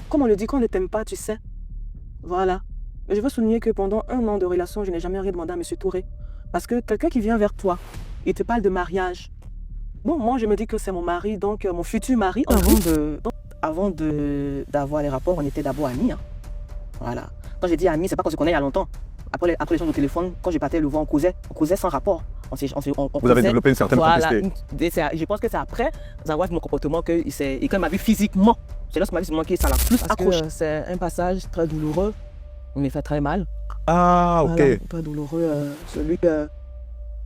Comme on le dit, quand on ne t'aime pas, tu sais. Voilà. Mais je veux souligner que pendant 1 an de relation, je n'ai jamais rien demandé à M. Touré. Parce que quelqu'un qui vient vers toi, il te parle de mariage. Bon, moi, je me dis que c'est mon mari, donc mon futur mari. Avant d'avoir les rapports, on était d'abord amis. Hein. Voilà. Quand j'ai dit amis, c'est pas qu'on se connaît il y a longtemps. Après l'échange au téléphone, quand j'ai partais le voir, on causait sans rapport. Vous avez développé une certaine complicité. Je pense que c'est après avoir vu mon comportement que quand il m'a vu physiquement, c'est lorsqu'il m'a vu physiquement que ça l'a plus accroché. C'est un passage très douloureux. Il me fait très mal. Ah, ok. Voilà, très douloureux. Celui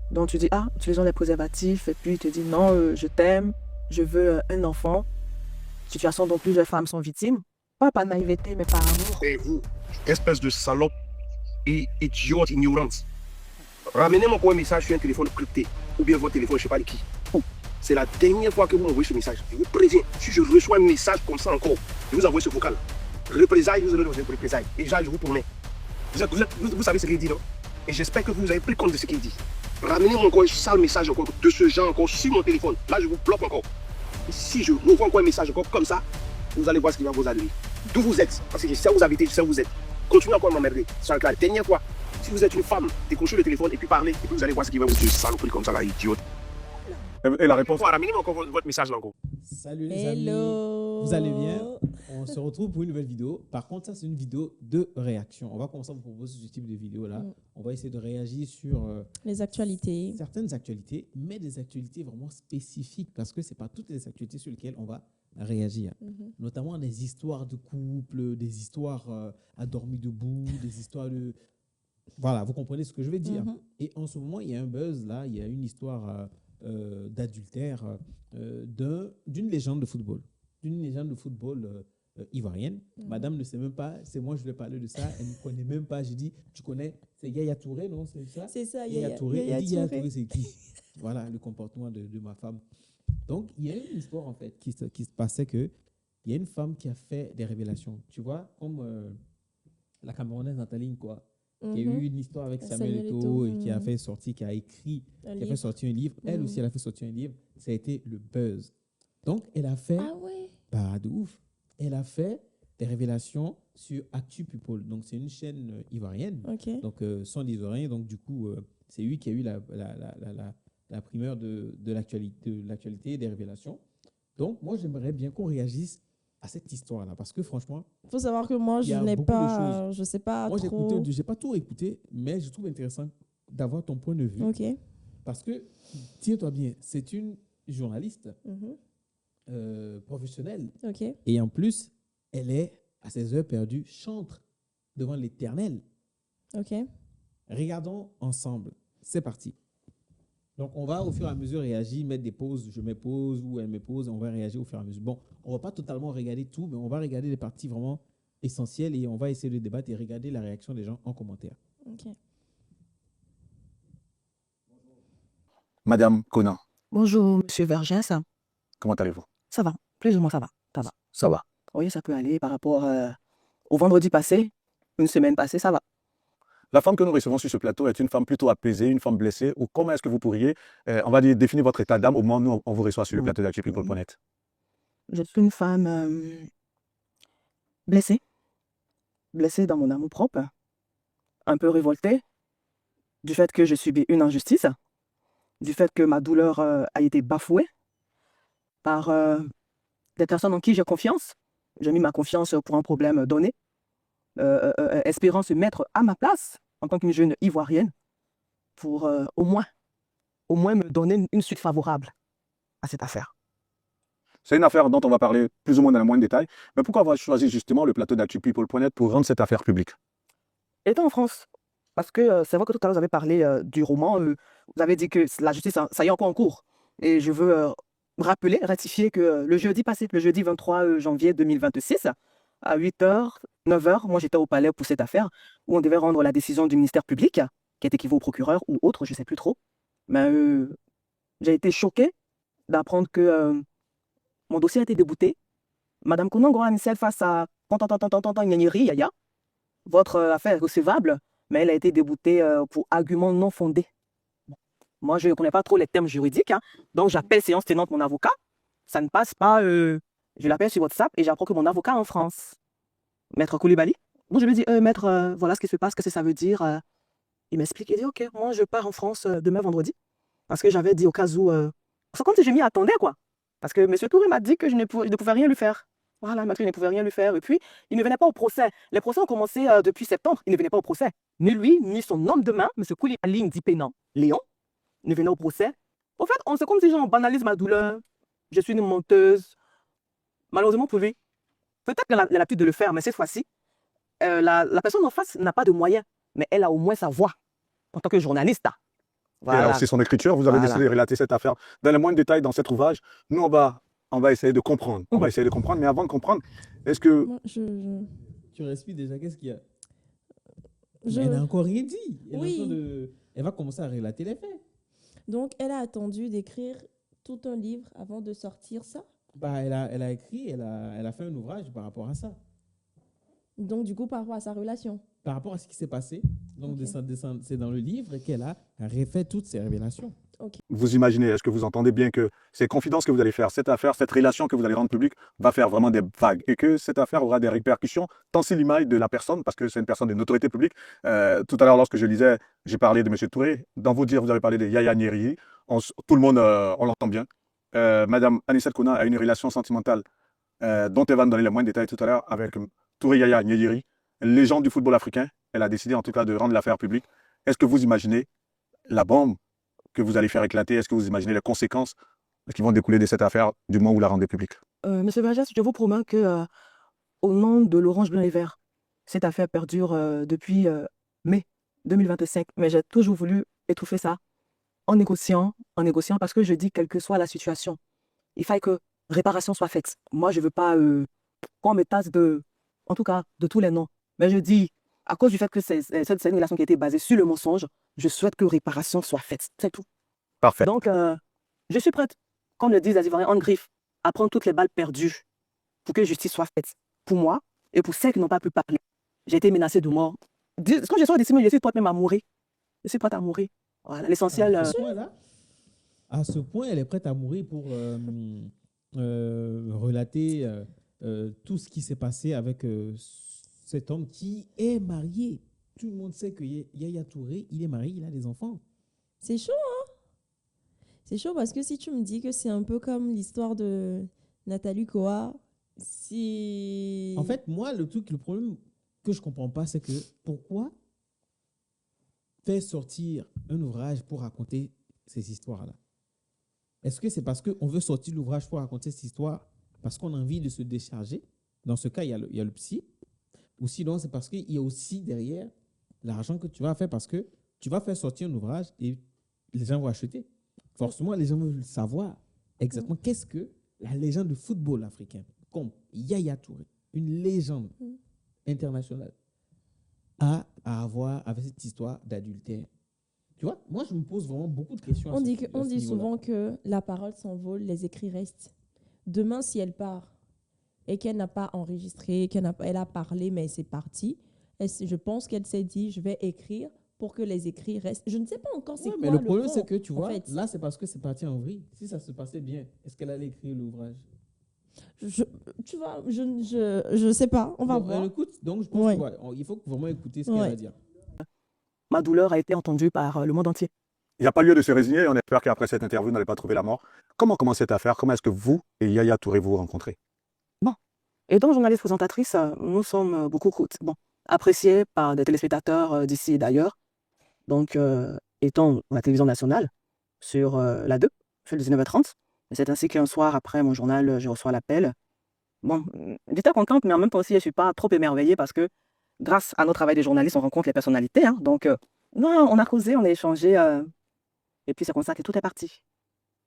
dont tu dis, utilisons les préservatifs, et puis il te dit, non, je t'aime, je veux un enfant. Situation dont plusieurs femmes sont victimes. Pas par naïveté, mais par amour. Et vous, espèce de salope et idiote ignorante, ramenez-moi un message sur un téléphone crypté, ou bien votre téléphone, je ne sais pas de qui. C'est la dernière fois que vous m'envoyez ce message. Je vous préviens, si je reçois un message comme ça encore, je vous envoie ce vocal. Représailles, vous allez dans une représailles. Et je vous promets. Vous savez ce qu'il dit, non? Et j'espère que vous avez pris compte de ce qu'il dit. Ramenez-moi encore un sale message encore de ce genre encore sur mon téléphone. Là, je vous bloque encore. Et si je vous envoie encore un message encore comme ça, vous allez voir ce qui va vous arriver. D'où vous êtes, parce que je sais où vous habitez, je sais où vous êtes. Continuez encore à m'emmerder. C'est la dernière fois. Si vous êtes une femme, décrochez le téléphone et puis parlez. Et puis vous allez voir ce qui va vous dire. Saloperie comme ça, là, idiote. Et la réponse? Ramenez-moi encore votre message là encore. Salut les amis, vous allez bien? On se retrouve pour une nouvelle vidéo. Par contre, ça c'est une vidéo de réaction. On va commencer à vous proposer ce type de vidéo là. On va essayer de réagir sur les actualités. Certaines actualités, mais des actualités vraiment spécifiques parce que c'est pas toutes les actualités sur lesquelles on va réagir. Notamment des histoires de couple, des histoires à dormir debout, des histoires de... Voilà, vous comprenez ce que je veux dire. Et en ce moment, il y a un buzz là, il y a une histoire... d'adultère d'une légende de football. D'une légende de football ivoirienne. Madame ne sait même pas, c'est moi je vais parler de ça, elle ne connaît même pas. J'ai dit, tu connais, c'est Yaya Touré, non? C'est ça? C'est ça, Yaya Touré. Elle dit, Yaya Touré, c'est qui? Voilà le comportement de ma femme. Donc, il y a une histoire en fait qui se passait que il y a une femme qui a fait des révélations. Tu vois, comme la Camerounaise Nathalie, quoi. Qui a eu une histoire avec Samuel Eto'o et qui a fait sortir, qui a écrit, qui a fait sortir un livre. Elle aussi, elle a fait sortir un livre. Ça a été le buzz. Donc, elle a fait, de ouf, elle a fait des révélations sur Actu People. Donc, c'est une chaîne ivoirienne. Donc, sont des Ivoiriens. Donc, du coup, c'est lui qui a eu la primeur de l'actualité, des révélations. Donc, moi, j'aimerais bien qu'on réagisse à cette histoire-là, parce que franchement, il faut savoir que moi, je n'ai pas, je sais pas moi, trop. J'ai pas tout écouté, mais je trouve intéressant d'avoir ton point de vue. Parce que, tiens-toi bien, c'est une journaliste professionnelle. Et en plus, elle est, à ses heures perdues, chantre devant l'Éternel. Regardons ensemble. C'est parti. Donc, on va au fur et à mesure réagir, mettre des pauses, je me pose ou elle me pose, on va réagir au fur et à mesure. Bon, on ne va pas totalement regarder tout, mais on va regarder les parties vraiment essentielles et on va essayer de débattre et regarder la réaction des gens en commentaire. Madame Conan. Bonjour, monsieur Vergès. Comment allez-vous? Ça va, plus ou moins ça va. Ça va. Oui, ça peut aller par rapport au vendredi passé, une semaine passée, ça va. La femme que nous recevons sur ce plateau est une femme plutôt apaisée, une femme blessée, ou comment est-ce que vous pourriez, on va dire, définir votre état d'âme au moment où on vous reçoit sur le plateau d'ActuPeople.net? Je suis une femme blessée dans mon amour propre, un peu révoltée du fait que je subis une injustice, du fait que ma douleur a été bafouée par des personnes en qui j'ai confiance. J'ai mis ma confiance pour un problème donné, espérant se mettre à ma place en tant qu'une jeune ivoirienne pour au moins me donner une suite favorable à cette affaire. C'est une affaire dont on va parler plus ou moins dans le moindre détail. Mais pourquoi avoir choisi justement le plateau d'ActuPeople.net pour rendre cette affaire publique? Étant en France, parce que c'est vrai que tout à l'heure vous avez parlé du roman, vous avez dit que la justice, ça y est encore en cours. Et je veux ratifier que le jeudi passé, le jeudi 23 janvier 2026, à 8h, 9h, moi j'étais au palais pour cette affaire, où on devait rendre la décision du ministère public, qui est équivalent au procureur ou autre, je ne sais plus trop. Mais j'ai été choqué d'apprendre que mon dossier a été débouté. Madame Conan Gohan-Nicel face à Yaya, votre affaire est recevable, mais elle a été déboutée pour arguments non fondés. Bon. Moi, je ne connais pas trop les termes juridiques, donc j'appelle séance tenante mon avocat. Ça ne passe pas, je l'appelle sur WhatsApp et j'apprends que mon avocat est en France. Maître Koulibaly. Donc, je lui dis, maître, voilà ce qui se passe, qu'est-ce que ça veut dire. Il m'explique, il dit, ok, moi, je pars en France demain vendredi. Parce que j'avais dit au cas où. C'est comme si je m'y attendais, quoi. Parce que M. Touré m'a dit que je ne pouvais rien lui faire. Voilà, il m'a dit que je ne pouvais rien lui faire. Et puis, il ne venait pas au procès. Les procès ont commencé depuis septembre. Il ne venait pas au procès. Ni lui, ni son homme de main, M. Koulibaly Ndipénan, Léon, ne venait au procès. En fait, c'est comme si on banalise ma douleur. Je suis une menteuse. Malheureusement pour lui, peut-être qu'elle a l'habitude de le faire, mais cette fois-ci, la personne en face n'a pas de moyens. Mais elle a au moins sa voix en tant que journaliste. Et alors, c'est son écriture. Vous avez décidé de relater cette affaire dans les moindres détails dans cet ouvrage. Nous, on va essayer de comprendre. On va essayer de comprendre. Mais avant de comprendre, est-ce que... Moi, Tu respires déjà, qu'est-ce qu'il y a? je- Elle n'a encore rien dit. Elle, est en Oui. train elle va commencer à relater les faits. Donc, elle a attendu d'écrire tout un livre avant de sortir ça. Bah, elle a écrit, elle a fait un ouvrage par rapport à ça. Donc, du coup, par rapport à sa relation. Par rapport à ce qui s'est passé. Donc, Ok. c'est dans le livre qu'elle a refait toutes ces révélations. Vous imaginez, est-ce que vous entendez bien que ces confidences que vous allez faire, cette affaire, cette relation que vous allez rendre publique va faire vraiment des vagues et que cette affaire aura des répercussions tant sur l'image de la personne, parce que c'est une personne de notoriété publique. Tout à l'heure, lorsque je lisais, j'ai parlé de M. Touré. Dans vos dires, vous avez parlé de Yaya Nyeri. Tout le monde, on l'entend bien. Madame Anissette Kouna a une relation sentimentale dont elle va nous donner les moindres détails tout à l'heure avec Touré Yaya Nyeri, légende du football africain. Elle a décidé en tout cas de rendre l'affaire publique. Est-ce que vous imaginez la bombe que vous allez faire éclater? Est-ce que vous imaginez les conséquences qui vont découler de cette affaire du moment où vous la rendez publique? Monsieur Vergès, je vous promets que, au nom de l'Orange Blanc et Vert, cette affaire perdure depuis mai 2025. Mais j'ai toujours voulu étouffer ça en négociant, parce que je dis, quelle que soit la situation, il faille que réparation soit faite. Moi, je ne veux pas qu'on me tasse en tout cas, de tous les noms. Mais je dis, à cause du fait que c'est une relation qui a été basée sur le mensonge, je souhaite que réparation soit faite. C'est tout. Parfait. Donc, je suis prête, comme le disent les Ivoiriens, en griffe, à prendre toutes les balles perdues pour que justice soit faite. Pour moi et pour celles qui n'ont pas pu parler. J'ai été menacée de mort. Quand je sors d'ici, je suis prête même à mourir. Je suis prête à mourir. Voilà, l'essentiel. À ce point, elle est prête à mourir pour relater tout ce qui s'est passé avec cet homme qui est marié. Tout le monde sait que Yaya Touré, il est marié, il a des enfants. C'est chaud, hein? C'est chaud parce que si tu me dis que c'est un peu comme l'histoire de Nathalie Koa, si... En fait, moi, le problème que je ne comprends pas, c'est que pourquoi faire sortir un ouvrage pour raconter ces histoires-là? Est-ce que c'est parce qu'on veut sortir l'ouvrage pour raconter cette histoire parce qu'on a envie de se décharger? Dans ce cas, il y a le psy. Ou sinon, c'est parce qu'il y a aussi derrière l'argent que tu vas faire parce que tu vas faire sortir un ouvrage et les gens vont acheter. Forcément, les gens veulent savoir exactement qu'est-ce que la légende du football africain, comme Yaya Touré, une légende internationale, a à avoir avec cette histoire d'adultère. Tu vois, moi, je me pose vraiment beaucoup de questions. On dit souvent que la parole s'envole, les écrits restent. Demain, si elle part et qu'elle n'a pas enregistré, elle a parlé, mais c'est parti, je pense qu'elle s'est dit, je vais écrire pour que les écrits restent. Je ne sais pas encore c'est quoi mais le problème, fond, c'est que, tu vois, en fait. là, c'est parce que c'est parti en vrille. Si ça se passait bien, est-ce qu'elle allait écrire l'ouvrage? Tu vois, je sais pas. On va voir. Écoute, donc je pense qu'il faut vraiment écouter ce qu'elle va dire. Ma douleur a été entendue par le monde entier. Il n'y a pas lieu de se résigner. On espère qu'après cette interview, vous n'allez pas trouver la mort. Comment commence cette affaire? Comment est-ce que vous et Yaya Touré vous rencontrez? Bon. Étant journaliste présentatrice, nous sommes beaucoup appréciés par des téléspectateurs d'ici et d'ailleurs. Donc, étant à la télévision nationale, sur la 2, sur le 19h30, c'est ainsi qu'un soir après mon journal, je reçois l'appel. Bon, j'étais contente, mais en même temps aussi, je ne suis pas trop émerveillée parce que grâce à notre travail de journaliste, on rencontre les personnalités. Hein, donc, non, on a causé, on a échangé. Et puis, c'est comme ça que tout est parti.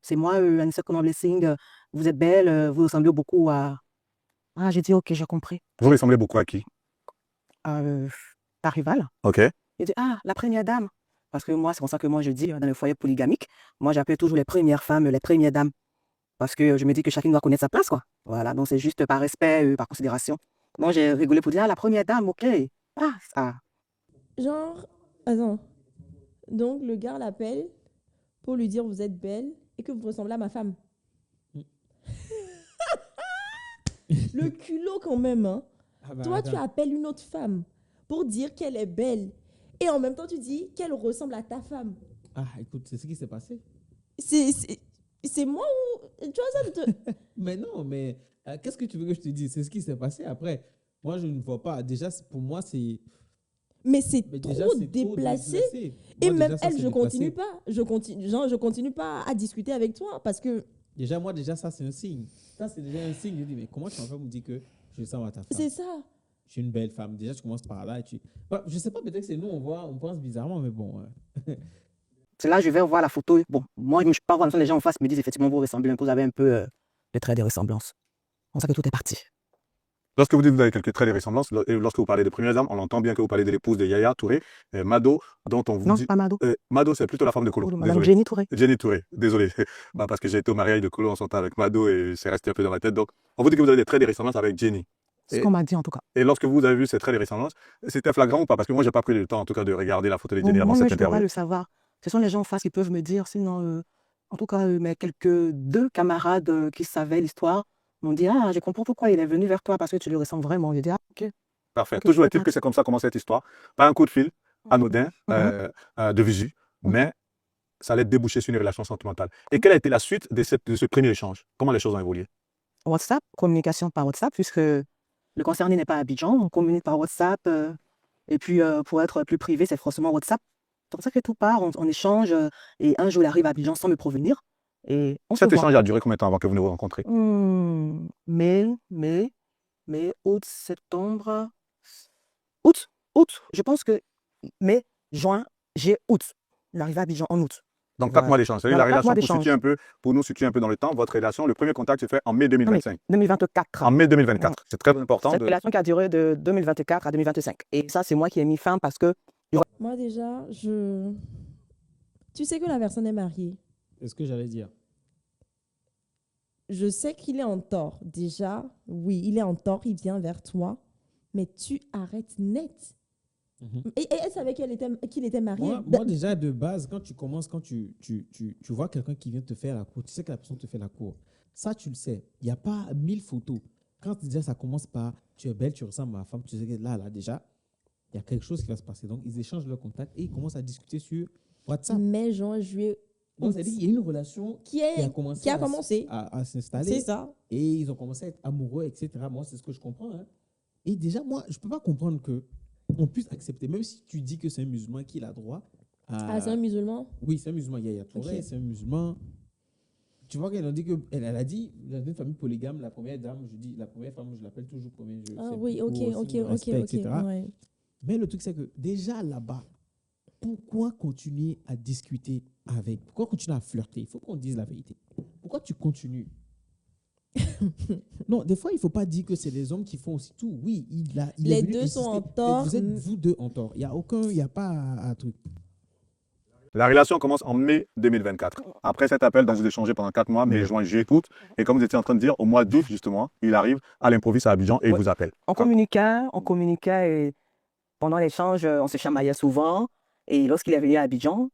C'est moi, Anissette Kouna Blessing, vous êtes belle, vous ressemblez beaucoup à... Ah, j'ai dit, ok, j'ai compris. Vous ressemblez beaucoup à qui? Ta rivale. Ok. Il dit, ah, la première dame. Parce que moi, c'est comme ça que moi, je dis, dans le foyer polygamique, moi, j'appelle toujours les premières femmes, les premières dames. Parce que je me dis que chacune doit connaître sa place, quoi. Voilà, donc c'est juste par respect, par considération. Moi, j'ai rigolé pour dire, ah, la première dame, ok. Ah, ça. Genre, attends. Donc, le gars l'appelle pour lui dire, vous êtes belle et que vous ressemblez à ma femme. Le culot quand même, hein. Ah bah, Toi, tu attends. appelles une autre femme pour dire qu'elle est belle. Et en même temps, tu dis qu'elle ressemble à ta femme. Ah, écoute, c'est ce qui s'est passé. C'est c'est- c'est moi ou... Tu vois ça Mais non, mais qu'est-ce que tu veux que je te dise? C'est ce qui s'est passé après. Moi, je ne vois pas. Déjà, pour moi, c'est. Mais c'est Mais déjà, trop c'est trop déplacé. déplacé. Et Moi, même déjà, ça, elle, c'est je continue déplacé. pas. Je continue pas à discuter avec toi parce que Déjà, ça, c'est un signe. Ça, c'est déjà un signe. Je dis, mais comment tu vas me dire que je ressemble à ta femme? c'est ça. Je suis une belle femme. Déjà, tu commences par là et tu. Bah, je sais pas, peut-être que c'est nous, on pense bizarrement, mais bon. C'est là, je vais voir la photo. Bon, moi, je ne suis pas voir les gens en face me disent effectivement, vous ressemblez un peu, vous avez un peu les traits de ressemblance. On sait que tout est parti. Lorsque vous dites que vous avez quelques traits de ressemblance, et lorsque vous parlez de premières dames, on entend bien que vous parlez de l'épouse de Yaya Touré, Mado, dont on vous Non, dit. pas Mado. Mado, c'est plutôt la femme de Kolo. Madame Désolé. Jenny Touré. Jenny Touré, désolé. Bah, parce que j'ai été au mariage de Kolo en son temps avec Mado et c'est resté un peu dans ma tête. Donc, on vous dit que vous avez des traits de ressemblance avec Jenny. C'est ce Et, qu'on m'a dit en tout cas. et lorsque vous avez vu ces traits de ressemblance, c'était flagrant ou pas? Parce que moi, j'ai pas pris le temps, en tout cas, de regarder la photo de Bon, Jenny avant moi-même, cette je ne peux pas interview. le savoir. Ce sont les gens en face qui peuvent me dire. Sinon, en tout cas, mes quelques deux camarades qui savaient l'histoire m'ont dit, ah, je comprends pourquoi il est venu vers toi parce que tu lui ressembles vraiment. J'ai dit, ah, ok. Parfait. Ok, Toujours est-il super. que c'est comme ça commence cette histoire. Pas un coup de fil anodin Mhm. de visu, Mhm. mais ça allait déboucher sur une relation sentimentale. Et quelle a été la suite de ce premier échange? Comment les choses ont évolué? WhatsApp, communication par WhatsApp, puisque le concerné n'est pas à Abidjan, on communique par WhatsApp. Et puis, pour être plus privé, c'est forcément WhatsApp. C'est comme ça que tout part, on échange. Et un jour, il arrive à Abidjan sans me prévenir. Et on se Cet voit. échange a duré combien de temps avant que vous ne vous rencontriez? Mai, août, septembre. Août. Je pense que mai, juin, j'ai août. Il arrive à Abidjan en août. Donc, 4 mois Voilà. d'échange. C'est-à-dire Voilà, la 4 mois relation, d'échange. pour nous situer un peu dans le temps, votre relation, le premier contact s'est fait en mai Non, mais 2025. 2024. En mai 2024. C'est très important Cette de. relation qui a duré de 2024 à 2025. Et ça, c'est moi qui ai mis fin parce que Moi déjà, tu sais que la personne est mariée. C'est ce que j'allais dire. Je sais qu'il est en tort. Déjà, oui, il est en tort, il vient vers toi, mais tu arrêtes net. Mhm. Et elle savait qu'il était marié. Moi, déjà, de base, quand tu vois quelqu'un qui vient te faire la cour, tu sais que la personne te fait la cour. Ça, tu le sais. Il n'y a pas 1000 photos. Quand déjà ça commence par tu es belle, tu ressembles à ma femme, tu sais que là, déjà, il y a quelque chose qui va se passer. Donc, ils échangent leurs contacts et ils commencent à discuter sur WhatsApp. Mai, juin, juillet, Donc, août. c'est-à-dire qu'il y a une relation qui a commencé a commencé. à s'installer. C'est ça. Et ils ont commencé à être amoureux, etc. Moi, c'est ce que je comprends. Hein. Et déjà, moi, je ne peux pas comprendre qu'on puisse accepter, même si tu dis que c'est un musulman qui a droit à... Ah, c'est un musulman? Oui, c'est un musulman. Yaya Touré, Ok. c'est un musulman. Tu vois qu'elle a dit elle a dit, dans une famille polygame, la première dame, la première femme, je l'appelle toujours première. Ah c'est oui, pour ok, signe ok, de ok, respect, ok. etc. Ouais. Mais le truc, c'est que déjà là-bas, pourquoi continuer à discuter avec? Pourquoi continuer à flirter? Il faut qu'on dise la vérité. Pourquoi tu continues? Non, des fois, il ne faut pas dire que c'est les hommes qui font aussi tout. Oui, il est Les venu deux sont insister. en Mais tort. vous êtes vous deux en tort. Il n'y a pas un truc. La relation commence en mai 2024. Après cet appel dont vous échangez pendant 4 mois, mai, juin, juillet, août, et comme vous étiez en train de dire, au mois d'août, justement, il arrive à l'improviste à Abidjan et il Ouais. vous appelle. on communiquait et pendant l'échange, on se chamaillait souvent. Et lorsqu'il est venu à Abidjan,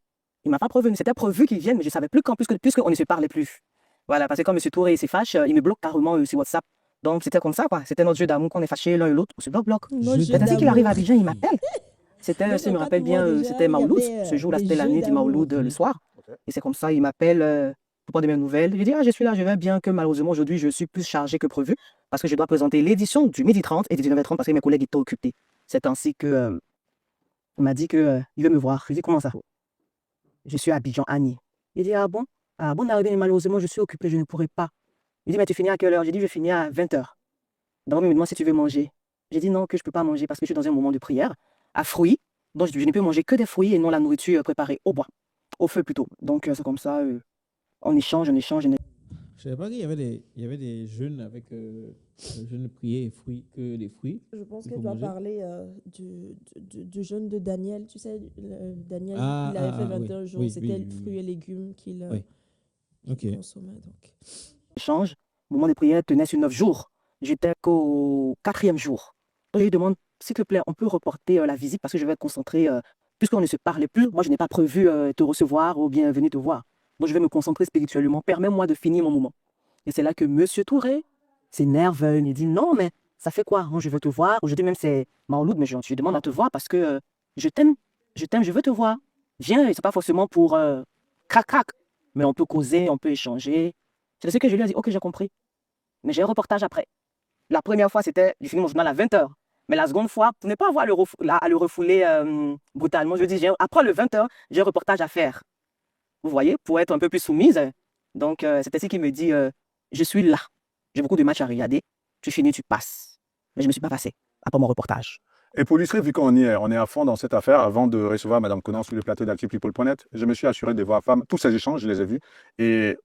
il ne m'a pas prévenu. C'était prévu qu'il vienne, mais je ne savais plus quand, puisqu'on ne se parlait plus. Voilà, parce que quand M. Touré se fâche, il me bloque carrément sur WhatsApp. Donc c'était comme ça, quoi. C'était notre jeu d'amour qu'on est fâché l'un et l'autre. On se bloque. Nos Je jeux C'est ainsi qu'il arrive à d'amour. Abidjan, il m'appelle. C'était, Donc, si je en me 4 rappelle mois bien, déjà, c'était il y Mauloud. avait, Ce jour-là, des c'était la jeux nuit du d'amour. Mauloud le soir. Et c'est comme ça, il m'appelle pour prendre de mes nouvelles. Je dis, ah, je suis là, je vais bien, que malheureusement, aujourd'hui, je suis plus chargé que prévu parce que je dois présenter l'édition du 12h30 et du 19h30 parce que mes collègues étaient occupés. C'est ainsi que il m'a dit que il veut me voir. Je dis, comment ça? Je suis à Abidjan, Annie. Il dit, ah bon? Ah bon, mais malheureusement, je suis occupé, je ne pourrai pas. Il dit, mais tu finis à quelle heure? J'ai dit, je finis à 20h. D'abord, il me demande si tu veux manger. J'ai dit non, que je ne peux pas manger parce que je suis dans un moment de prière, à fruits. Donc, je ne peux manger que des fruits et non la nourriture préparée au bois, au feu plutôt. Donc, c'est comme ça, on échange. Je ne savais pas qu'il y avait des jeunes avec jeunes prier et fruits, que les fruits. Je pense Il qu'elle faut doit manger. parler du jeûne de Daniel. Tu sais, Daniel, Ah, il avait fait oui. 21 jours. Oui, C'était oui, oui, fruits et légumes qu'il Oui. Ok. consommait. Donc. échange. Le moment de prière tenait sur 9 jours. J'étais qu'au 4e jour. Donc, je lui demande, s'il te plaît, on peut reporter la visite parce que je vais être concentré, puisqu'on ne se parlait plus. Moi, je n'ai pas prévu te recevoir ou bien venir te voir. Donc, je vais me concentrer spirituellement. Permets-moi de finir mon moment. Et c'est là que M. Touré s'énerve. Il me dit, non, mais ça fait quoi? Moi, je veux te voir. Aujourd'hui même, c'est Maouloud, mais je demande à te voir parce que je t'aime, je veux te voir. Viens, et c'est pas forcément pour crac-crac, mais on peut causer, on peut échanger. C'est ce que je lui ai dit, ok, j'ai compris. Mais j'ai un reportage après. La première fois, c'était, j'ai fini mon journal à 20h. Mais la seconde fois, pour ne pas avoir à le refouler brutalement, je dis, après le 20h, j'ai un reportage à faire. Vous voyez, pour être un peu plus soumise. Donc, c'est ainsi qu'il me dit, je suis là. J'ai beaucoup de matchs à regarder. Tu finis, tu passes. Mais je ne me suis pas passé après mon reportage. Et pour illustrer, vu qu'on y est à fond dans cette affaire, avant de recevoir Mme Conan sur le plateau d'ActivePeople.net, je me suis assuré de voir femme. Tous ces échanges, je les ai vus. Et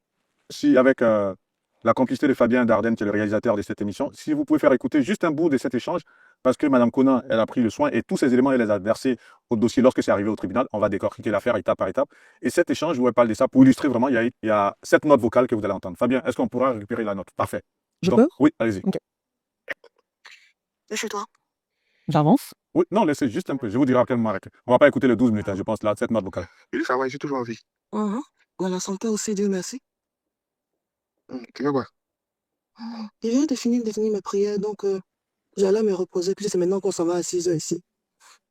si, avec la complicité de Fabien Dardenne, qui est le réalisateur de cette émission, si vous pouvez faire écouter juste un bout de cet échange, parce que Mme Conan, elle a pris le soin et tous ces éléments, elle les a versés au dossier lorsque c'est arrivé au tribunal. On va décortiquer l'affaire étape par étape. Et cet échange, où elle parle de ça, pour illustrer vraiment, il y a cette note vocale que vous allez entendre. Fabien, est-ce qu'on pourra récupérer la note? Parfait. Je Donc, peux? oui, allez-y. Ok. De chez toi. J'avance. Oui, non, laissez juste un peu. Je vous dirai à quel moment arrêter. On va pas écouter les 12 minutes, hein, je pense, là, cette note vocale. Et le travail, j'ai toujours envie. Dans la santé aussi, Dieu merci. Tu veux quoi? Je viens de finir mes prières, donc j'allais me reposer, puis c'est maintenant qu'on s'en va à 6h ici.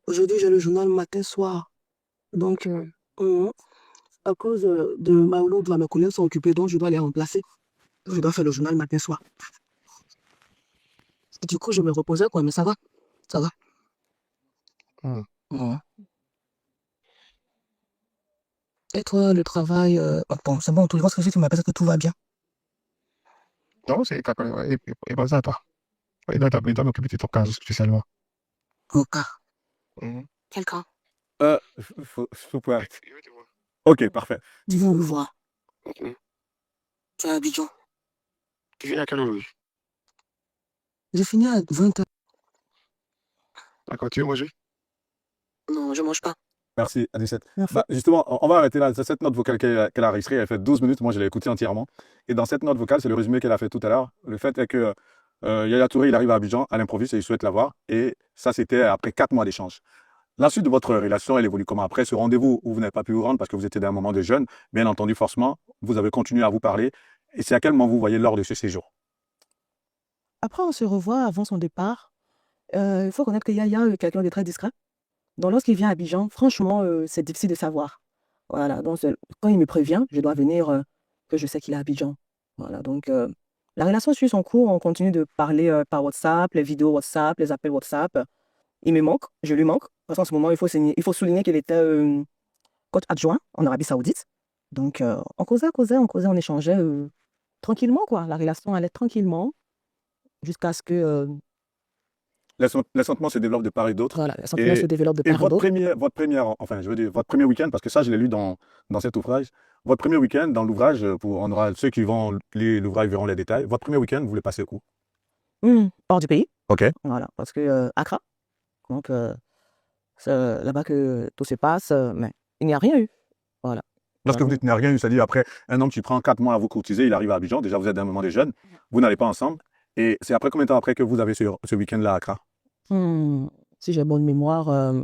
Aujourd'hui, j'ai le journal matin-soir. Donc, à cause de Maouloud, mes collègues sont occupés, donc je dois les remplacer. Je dois faire le journal matin-soir. Du coup, je me reposais, quoi, mais ça va. Ça va. Mhm. Et toi, le travail, bon, c'est bon, tout le monde, si tu m'appelles, que tout va bien. Non, c'est et pas ça, toi. Il doit m'occuper de ton cas spécialement. Au cas. Mhm. Quel cas? Faut pas. Ok, parfait. Dis-moi, le voir. Mhm. Tu es à Abidjan. Tu viens à quelle heure? J'ai fini à 20h. D'accord, tu veux manger? Non, je mange pas. Merci, Anicette. Merci. Bah, justement, on va arrêter là. Cette note vocale qu'elle a enregistrée, elle fait 12 minutes. Moi, je l'ai écoutée entièrement. Et dans cette note vocale, c'est le résumé qu'elle a fait tout à l'heure. Le fait est que Yaya Touré, il arrive à Abidjan à l'improviste et il souhaite la voir. Et ça, c'était après 4 mois d'échange. La suite de votre relation, elle évolue comment après ce rendez-vous où vous n'avez pas pu vous rendre parce que vous étiez dans un moment de jeûne? Bien entendu, forcément, vous avez continué à vous parler. Et c'est à quel moment vous voyez lors de ce séjour? Après, on se revoit avant son départ. Il faut connaître que Yaya est quelqu'un de très discret. Donc, lorsqu'il vient à Abidjan, franchement, c'est difficile de savoir. Voilà, donc quand il me prévient, je dois venir, que je sais qu'il est à Abidjan. Voilà, donc la relation suit son cours, on continue de parler par WhatsApp, les vidéos WhatsApp, les appels WhatsApp. Il me manque, je lui manque, parce qu'en ce moment, il faut souligner qu'il était coach adjoint en Arabie Saoudite. Donc, on causait, on échangeait tranquillement, quoi. La relation allait tranquillement jusqu'à ce que Les sentiments se développent de part et d'autre. voilà, les sentiments se développent de Et part et d'autre. enfin, je veux dire, votre premier week-end, parce que ça, je l'ai lu dans cet ouvrage. Votre premier week-end dans l'ouvrage, on aura ceux qui vont lire l'ouvrage verront les détails. Votre premier week-end, vous le passez où? Hors du pays, Ok. voilà, parce que Accra, donc c'est là-bas que tout se passe, mais il n'y a rien eu. Voilà. Lorsque vous dites qu'il n'y a rien eu, c'est-à-dire après un homme qui prend 4 mois à vous courtiser, il arrive à Abidjan, déjà vous êtes dans un moment des jeunes, vous n'allez pas ensemble. Et c'est après combien de temps après que vous avez ce week-end-là à Accra? Si j'ai bonne mémoire,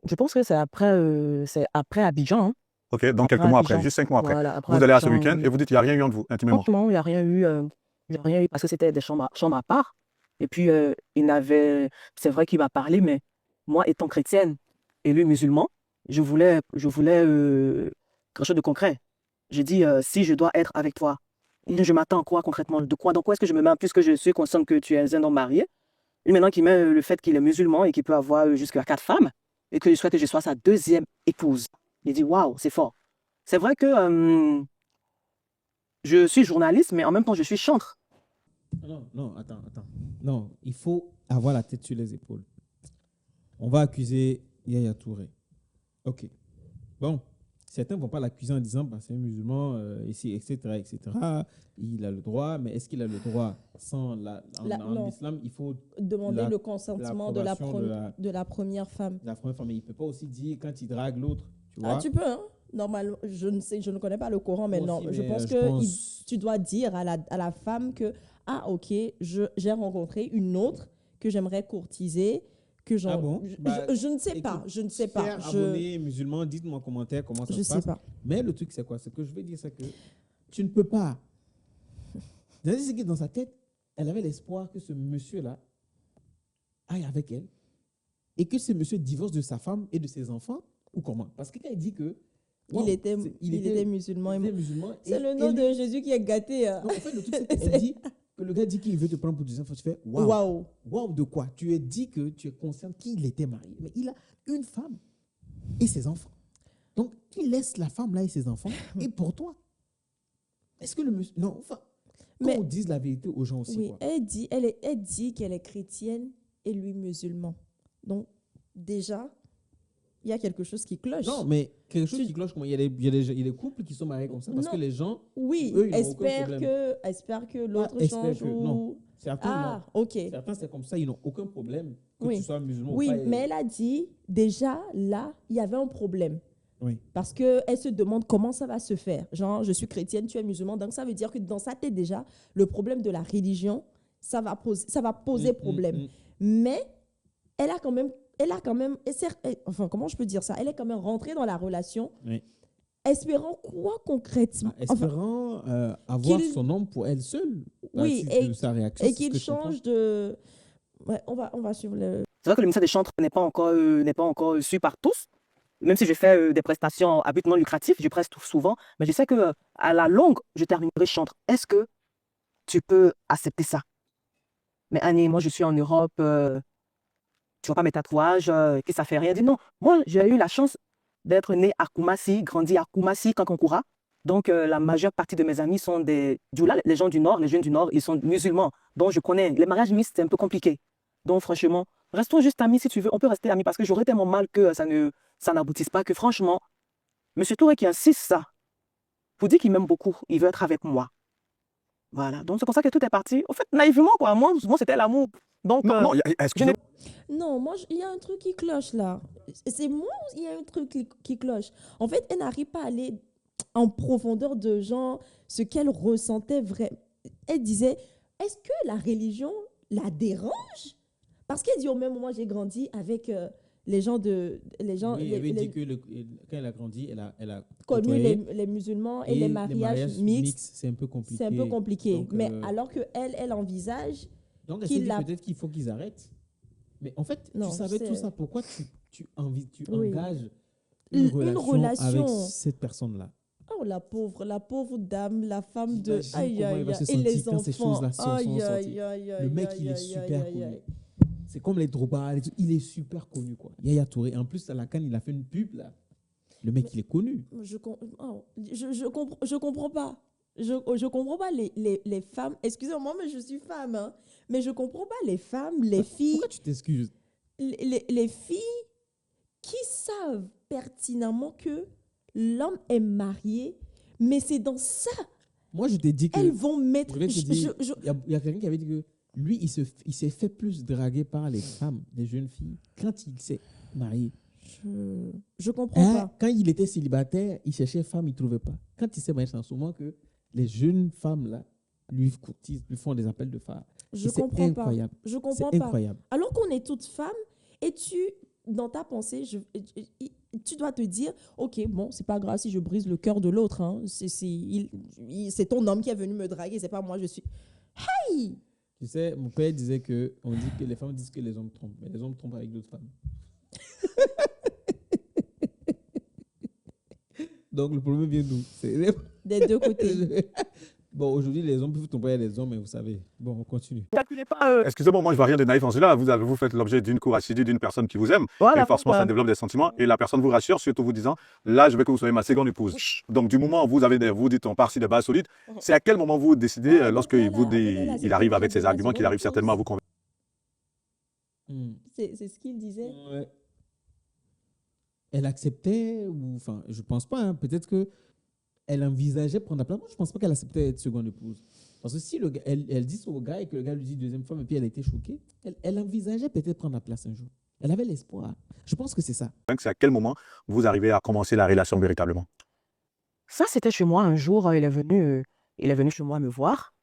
je pense que c'est après Abidjan. Hein. Ok, donc quelques Après mois après, Abidjan. juste 5 mois après. Voilà, après Vous allez à ce Abidjan, week-end et vous dites qu'il n'y a rien eu entre vous, intimement. franchement, il n'y a rien eu. Il n'y a rien eu parce que c'était des chambres à part. Et puis, c'est vrai qu'il m'a parlé, mais moi, étant chrétienne et lui musulman, je voulais quelque chose de concret. J'ai dit, si je dois être avec toi, je m'attends à quoi concrètement? De quoi? Dans quoi est-ce que je me mets? Puisque je suis consciente que tu es un homme marié. Et maintenant qu'il met le fait qu'il est musulman et qu'il peut avoir jusqu'à 4 femmes et que je souhaite que je sois sa deuxième épouse. Il dit, waouh, c'est fort. C'est vrai que je suis journaliste, mais en même temps, je suis chantre. Non, attends. Non, il faut avoir la tête sur les épaules. On va accuser Yaya Touré. Ok. Bon, certains ne vont pas l'accuser en disant bah, c'est un musulman, ici, etc., etc. Il a le droit, mais est-ce qu'il a le droit en non. islam, il faut Demander le consentement de la première femme. la première femme. Mais il ne peut pas aussi dire quand il drague l'autre. Tu vois? Ah, tu peux, hein? Normalement, je ne connais pas le Coran, mais Moi non. aussi, Je mais pense je que pense- tu dois dire à la femme que, ah, ok, j'ai rencontré une autre que j'aimerais courtiser, que Ah bon? Bah, je ne sais pas, écoute, je ne sais pas. chers abonnés musulmans, dites-moi en commentaire comment ça Je se sais passe. pas. Mais le truc, c'est quoi? Ce que je veux dire, c'est que tu ne peux pas. C'est ce qui est dans sa tête. elle avait l'espoir que ce monsieur-là aille avec elle et que ce monsieur divorce de sa femme et de ses enfants, ou comment? Parce que quand il dit que Il était musulman. il était musulman, C'est le nom de Jésus qui est gâté. non, en fait, le truc, c'est qu'elle dit que le gars dit qu'il veut te prendre pour des enfants. Tu fais waouh. Waouh. Waouh, de quoi? Tu es dit que tu es conscient qu'il était marié, mais il a une femme et ses enfants. Donc, tu laisses la femme là et ses enfants, et pour toi. Est-ce que le monsieur. Non, enfin, Mais- qu'on dise la vérité aux gens aussi. Oui, Quoi. elle dit qu'elle est chrétienne et lui musulman. Donc, déjà, il y a quelque chose qui cloche. Non, mais quelque chose Tu- qui cloche, comment il y a des couples qui sont mariés comme ça, parce Non. que les gens. Oui, Eux, ils n'ont aucun espère problème. que l'autre espère change que- ou... non. Certains, Ah, ok. Certains, c'est comme ça, ils n'ont aucun problème, que Oui. tu sois musulman Oui, ou pas. mais elle a dit, déjà, là, il y avait un problème. Oui. Parce qu'elle se demande comment ça va se faire. Genre, je suis chrétienne, tu es musulman. Donc, ça veut dire que dans sa tête, déjà, le problème de la religion, ça va poser problème. Mais elle a quand même, enfin, comment je peux dire ça? Elle est quand même rentrée dans la relation, Oui. espérant quoi concrètement? Enfin, Espérant avoir qu'il- son homme pour elle seule. Oui, de sa réaction. et c'est ce qu'il que je comprends. change de... Ouais, on va suivre le... C'est vrai que le ministère des chantres n'est pas encore su par tous. Même si je fais des prestations à but non lucratif, je preste souvent, mais je sais que à la longue, je terminerai chantre. Est-ce que tu peux accepter ça? Mais Annie, moi je suis en Europe, tu vois pas mes tatouages, que ça fait rien. Dis non, moi j'ai eu la chance d'être né à Koumassi, grandi à Koumassi, Kankankura. Donc la majeure partie de mes amis sont des Djoula, les gens du Nord, les jeunes du Nord, ils sont musulmans. Donc je connais, les mariages mixtes, c'est un peu compliqué. Donc franchement, restons juste amis si tu veux, on peut rester amis parce que j'aurais tellement mal que ça n'aboutisse pas, que franchement, M. Touré qui insiste ça, vous dit qu'il m'aime beaucoup, il veut être avec moi. Voilà, donc c'est pour ça que tout est parti. Au fait, naïvement, quoi, moi c'était l'amour. Donc, Non, non, excusez-moi. Non, moi, il y a un truc qui cloche là. C'est moi ou il y a un truc qui cloche? En fait, elle n'arrive pas à aller en profondeur de genre ce qu'elle ressentait vraiment. Elle disait, est-ce que la religion la dérange? Parce qu'elle dit au même moment, j'ai grandi avec les gens de... Les gens, Oui, les- elle avait les- dit que quand elle a grandi, elle a connu côtoyé, les musulmans et les mariages mixtes. c'est un peu compliqué. C'est un peu compliqué. Donc, Mais alors que elle envisage... Donc, elle qu'il s'est dit l'a- peut-être qu'il faut qu'ils arrêtent. Mais en fait, Non, tu savais c'est- tout ça. Pourquoi tu Oui. engages Une une relation relation. avec cette personne-là? Oh, la pauvre dame, la femme de... J'imagine Aïe, comment il aïe, va se aïe. Et les sentir quand ces enfants. choses-là sont Aïe, sorties. aïe, aïe, aïe, Le mec, aïe, il est aïe, super aïe, connu. aïe. C'est comme les Drogba, il est super connu, quoi. Yaya Touré. En plus, à la CAN, il a fait une pub, là. Le mec, il est connu. Je comprends pas. Je comprends pas les femmes. Excusez-moi, mais je suis femme. Hein, mais je comprends pas les femmes, les filles, Pourquoi tu t'excuses? les filles qui savent pertinemment que l'homme est marié, mais c'est dans ça. Moi, je t'ai dit que... Elles vont mettre... Je vais te dire, je- il y a quelqu'un qui avait dit que lui, il s'est fait plus draguer par les femmes, les jeunes filles, quand il s'est marié. je comprends Hein? pas. Quand il était célibataire, il cherchait femme, il ne trouvait pas. Quand il s'est marié, c'est souvent que les jeunes femmes, là, lui courtisent, lui font des appels de phare. Je Et c'est comprends pas. incroyable. Je comprends C'est pas. incroyable. Alors qu'on est toutes femmes, et dans ta pensée, tu dois te dire, ok, bon, c'est pas grave si je brise le cœur de l'autre. Hein. C'est ton homme qui est venu me draguer, c'est pas moi, je suis... Hey! Tu sais, mon père disait que on dit que les femmes disent que les hommes trompent, mais les hommes trompent avec d'autres femmes. Donc le problème vient d'où? Des deux côtés. Bon, aujourd'hui, les hommes peuvent tromper les hommes, mais vous savez. Bon, on continue. ne calculez pas. Excusez-moi, moi je vois rien de naïf en cela. Vous faites l'objet d'une cour assidue d'une personne qui vous aime. Voilà, Et forcément, pourquoi? ça développe des sentiments. Et la personne vous rassure, surtout vous disant, là, je veux que vous soyez ma seconde épouse. Donc, du moment où vous dites, on part sur des bases solides, c'est à quel moment vous décidez, lorsque il arrive avec ses arguments, qu'il arrive certainement à vous convaincre. C'est ce qu'il disait. Ouais. Elle acceptait, ou enfin, je pense pas. Hein, peut-être que elle envisageait prendre la place. Moi, je pense pas qu'elle acceptait être seconde épouse. Parce que si elle dit ça au gars et que le gars lui dit deuxième femme et puis elle a été choquée, elle envisageait peut-être prendre la place un jour. Elle avait l'espoir. Je pense que c'est ça. C'est à quel moment vous arrivez à commencer la relation véritablement? Ça, c'était chez moi. Un jour, il est venu chez moi me voir.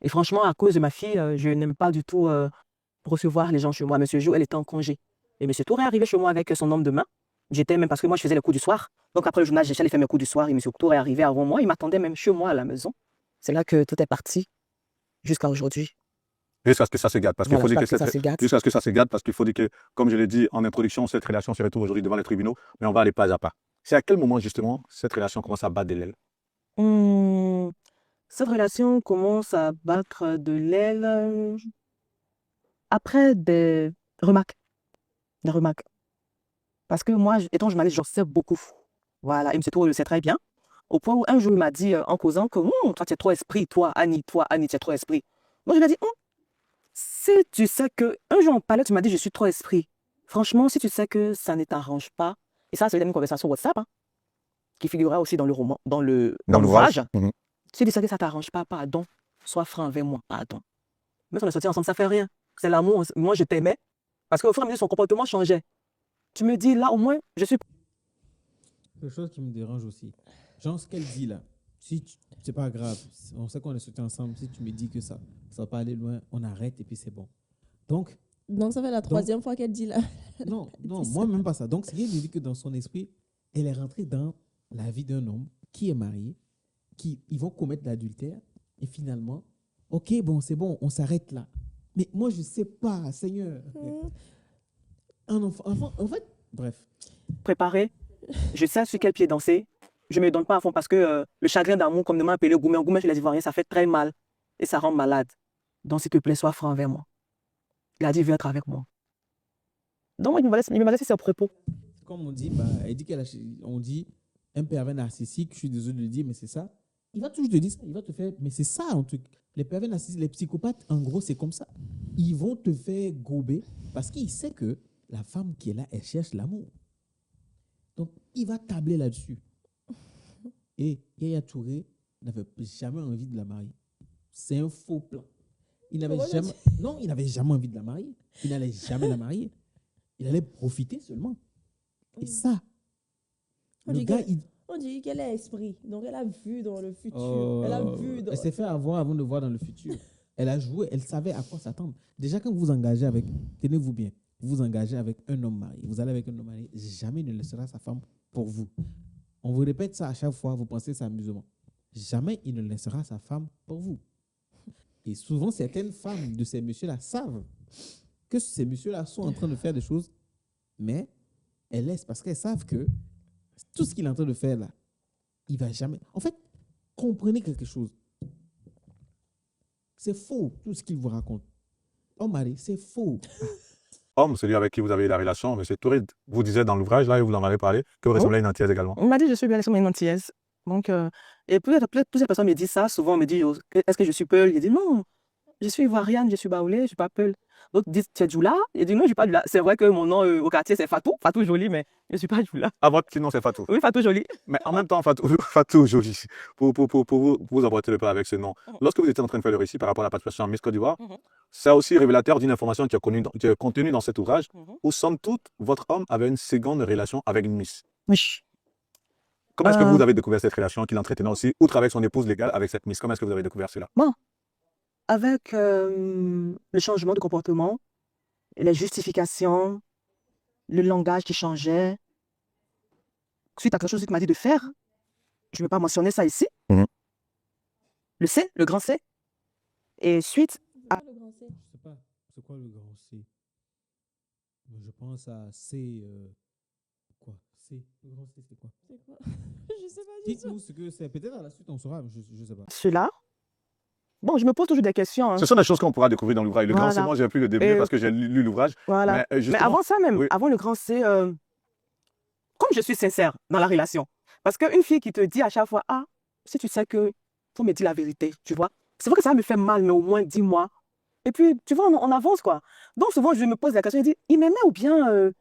Et franchement, à cause de ma fille, je n'aime pas du tout recevoir les gens chez moi. Monsieur Jo, elle était en congé. Et Monsieur Touré est arrivé chez moi avec son homme de main. J'étais même, parce que moi, je faisais les coups du soir. Donc, après le journal, j'allais faire mes coups du soir. Et Monsieur Touré est arrivé avant moi. Il m'attendait même chez moi à la maison. C'est là que tout est parti jusqu'à aujourd'hui. Jusqu'à ce que ça se gâte. Parce qu'il Voilà, faut dire jusqu'à que ce que ça se gâte. jusqu'à ce que ça se gâte, parce qu'il faut dire que, comme je l'ai dit en introduction, cette relation se retrouve aujourd'hui devant les tribunaux, mais on va aller pas à pas. C'est à quel moment, justement, cette relation commence à battre de l'aile? Hum, Cette relation commence à battre de l'aile après des remarques. Des remarques. Parce que moi, étant journaliste, j'en sais beaucoup. Voilà, il me sait très bien. Au point où un jour, il m'a dit en causant que toi, tu es trop esprit, toi, Annie, tu es trop esprit. Moi, je lui ai dit, si tu sais que. Un jour, on parlait, tu m'as dit, je suis trop esprit. Franchement, si tu sais que ça ne t'arrange pas, et ça, c'est une conversation WhatsApp, hein, qui figurera aussi dans le roman, dans l'ouvrage. Si tu sais que ça ne t'arrange pas, pardon, sois franc avec moi, pardon. Mais on est sortis ensemble, ça fait rien. C'est l'amour. Moi, je t'aimais. Parce qu'au fur et à mesure, son comportement changeait. Tu me dis, là, au moins, je suis. Quelque chose qui me dérange aussi. Genre, ce qu'elle dit là, si c'est pas grave, on sait qu'on est sortis ensemble, si tu me dis que ça va pas aller loin, on arrête et puis c'est bon. Donc, ça fait la troisième fois qu'elle dit là. non, Dis moi ça. même pas ça. Donc, c'est bien de dire que dans son esprit, elle est rentrée dans la vie d'un homme qui est marié, ils vont commettre l'adultère et finalement, ok, bon, c'est bon, on s'arrête là. Mais moi, je sais pas, Seigneur. Un enfant, en fait, bref. Préparé. Je sais sur quel pied danser. Je ne me donne pas à fond parce que le chagrin d'amour, comme de m'a appelé Goumé, Goumé chez les Ivoiriens, ça fait très mal et ça rend malade. Donc, s'il te plaît, sois franc avec moi. Il a dit, viens être avec moi. Donc, moi, il m'a laissé ses propos. Comme on dit, elle dit on dit un pervers narcissique, je suis désolé de le dire, mais c'est ça. Il va toujours te dire ça, il va te faire, mais c'est ça un truc. Les pervers narcissiques, les psychopathes, en gros, c'est comme ça. Ils vont te faire gober parce qu'il sait que la femme qui est là, elle cherche l'amour. Donc, il va tabler là-dessus. Et Yaya Touré n'avait jamais envie de la marier. C'est un faux plan. Il n'avait jamais, non, il n'avait jamais envie de la marier. Il n'allait jamais la marier. Il allait profiter seulement. Et ça, On le dit gars, on dit qu'elle est esprit. Donc, elle a vu dans le futur. Oh, Elle a vu dans... elle s'est fait avoir avant de voir dans le futur. Elle a joué, elle savait à quoi s'attendre. Déjà, quand vous vous engagez avec, tenez-vous bien, vous vous engagez avec un homme marié, vous allez avec un homme marié, jamais il ne laissera sa femme pour vous. On vous répète ça à chaque fois, vous pensez que c'est amusement. Jamais il ne laissera sa femme pour vous. Et souvent, certaines femmes de ces messieurs-là savent que ces messieurs-là sont en train de faire des choses, mais elles laissent parce qu'elles savent que tout ce qu'il est en train de faire là, il va jamais. En fait, comprenez quelque chose. C'est faux, tout ce qu'il vous raconte. Oh, Marie, c'est faux. Homme, celui avec qui vous avez eu la relation, M. Touré, vous disait dans l'ouvrage, là, et vous en avez parlé, que vous ressemblez à une antillaise également. Il m'a dit, je suis bien une antillaise. Donc, et plusieurs personnes me disent ça. Souvent, on me dit, est-ce que je suis Peul? Je dis, non, je suis ivoirienne, je suis baoulé, je ne suis pas Peul. D'autres disent, tu es Djoula? Je dis, non, je ne suis pas Djoula. C'est vrai que mon nom au quartier, c'est Fatou. Fatou Joli, mais je ne suis pas Djoula. Ah, votre petit nom, c'est Fatou. Oui, Fatou Joli. Mais en même temps, Fatou Joli, pour vous emboîter le pas avec ce nom, lorsque vous étiez en train de faire le récit par rapport à la participation en Miss Côte d'Ivoire, c'est aussi révélateur d'une information qui est contenue dans cet ouvrage, où somme toute, votre homme avait une seconde relation avec une Miss. Oui. Comment est-ce que vous avez découvert cette relation qu'il entretenait aussi, outre avec son épouse légale, avec cette Miss? Comment est-ce que vous avez découvert cela? Bon, avec le changement de comportement, les justifications, le langage qui changeait, suite à quelque chose qu'il m'a dit de faire, je ne vais pas mentionner ça ici. Le C, le grand C. Et suite à... Le grand C. Je sais pas, c'est quoi le grand C? Je pense à C. Quoi? C. Le grand C, c'est quoi? C'est quoi? Je sais pas du tout. Dites-nous ce que c'est. Peut-être à la suite, on saura, mais je sais pas. Cela. Bon, je me pose toujours des questions. Hein. Ce sont des choses qu'on pourra découvrir dans l'ouvrage. Le grand C, moi, j'ai pu le débuter parce que j'ai lu l'ouvrage. Voilà. Mais avant ça même, avant le grand C, comme je suis sincère dans la relation, parce qu'une fille qui te dit à chaque fois, ah, si tu sais que, faut me dire la vérité, tu vois. C'est vrai que ça me fait mal, mais au moins dis-moi. Et puis, tu vois, on avance, quoi. Donc, souvent, je me pose la question, je dis, il m'aimait ou bien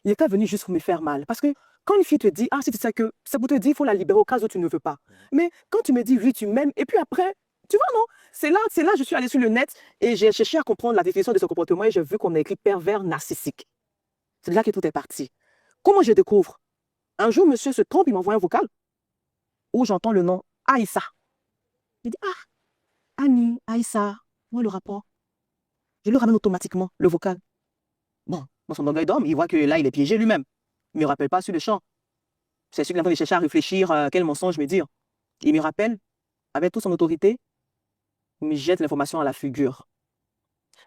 il était venu juste pour me faire mal? Parce que quand une fille te dit, ah, si tu sais que, c'est pour te dire, il faut la libérer au cas où tu ne veux pas. Mais quand tu me dis, oui, tu m'aimes, et puis après, tu vois, non? C'est là, je suis allée sur le net et j'ai cherché à comprendre la définition de ce comportement et j'ai vu qu'on a écrit pervers narcissique. C'est de là que tout est parti. Comment je découvre? Un jour, monsieur se trompe, il m'envoie un vocal où j'entends le nom Aïssa. Je dis, ah, Annie, Aïssa, moi le rapport. Je le ramène automatiquement, le vocal. Bon, dans son orgueil d'homme, il voit que là, il est piégé lui-même. Il ne me rappelle pas sur le champ. C'est sûr qu'il est en train de chercher à réfléchir quel mensonge me dire. Il me rappelle, avec toute son autorité, il me jette l'information à la figure.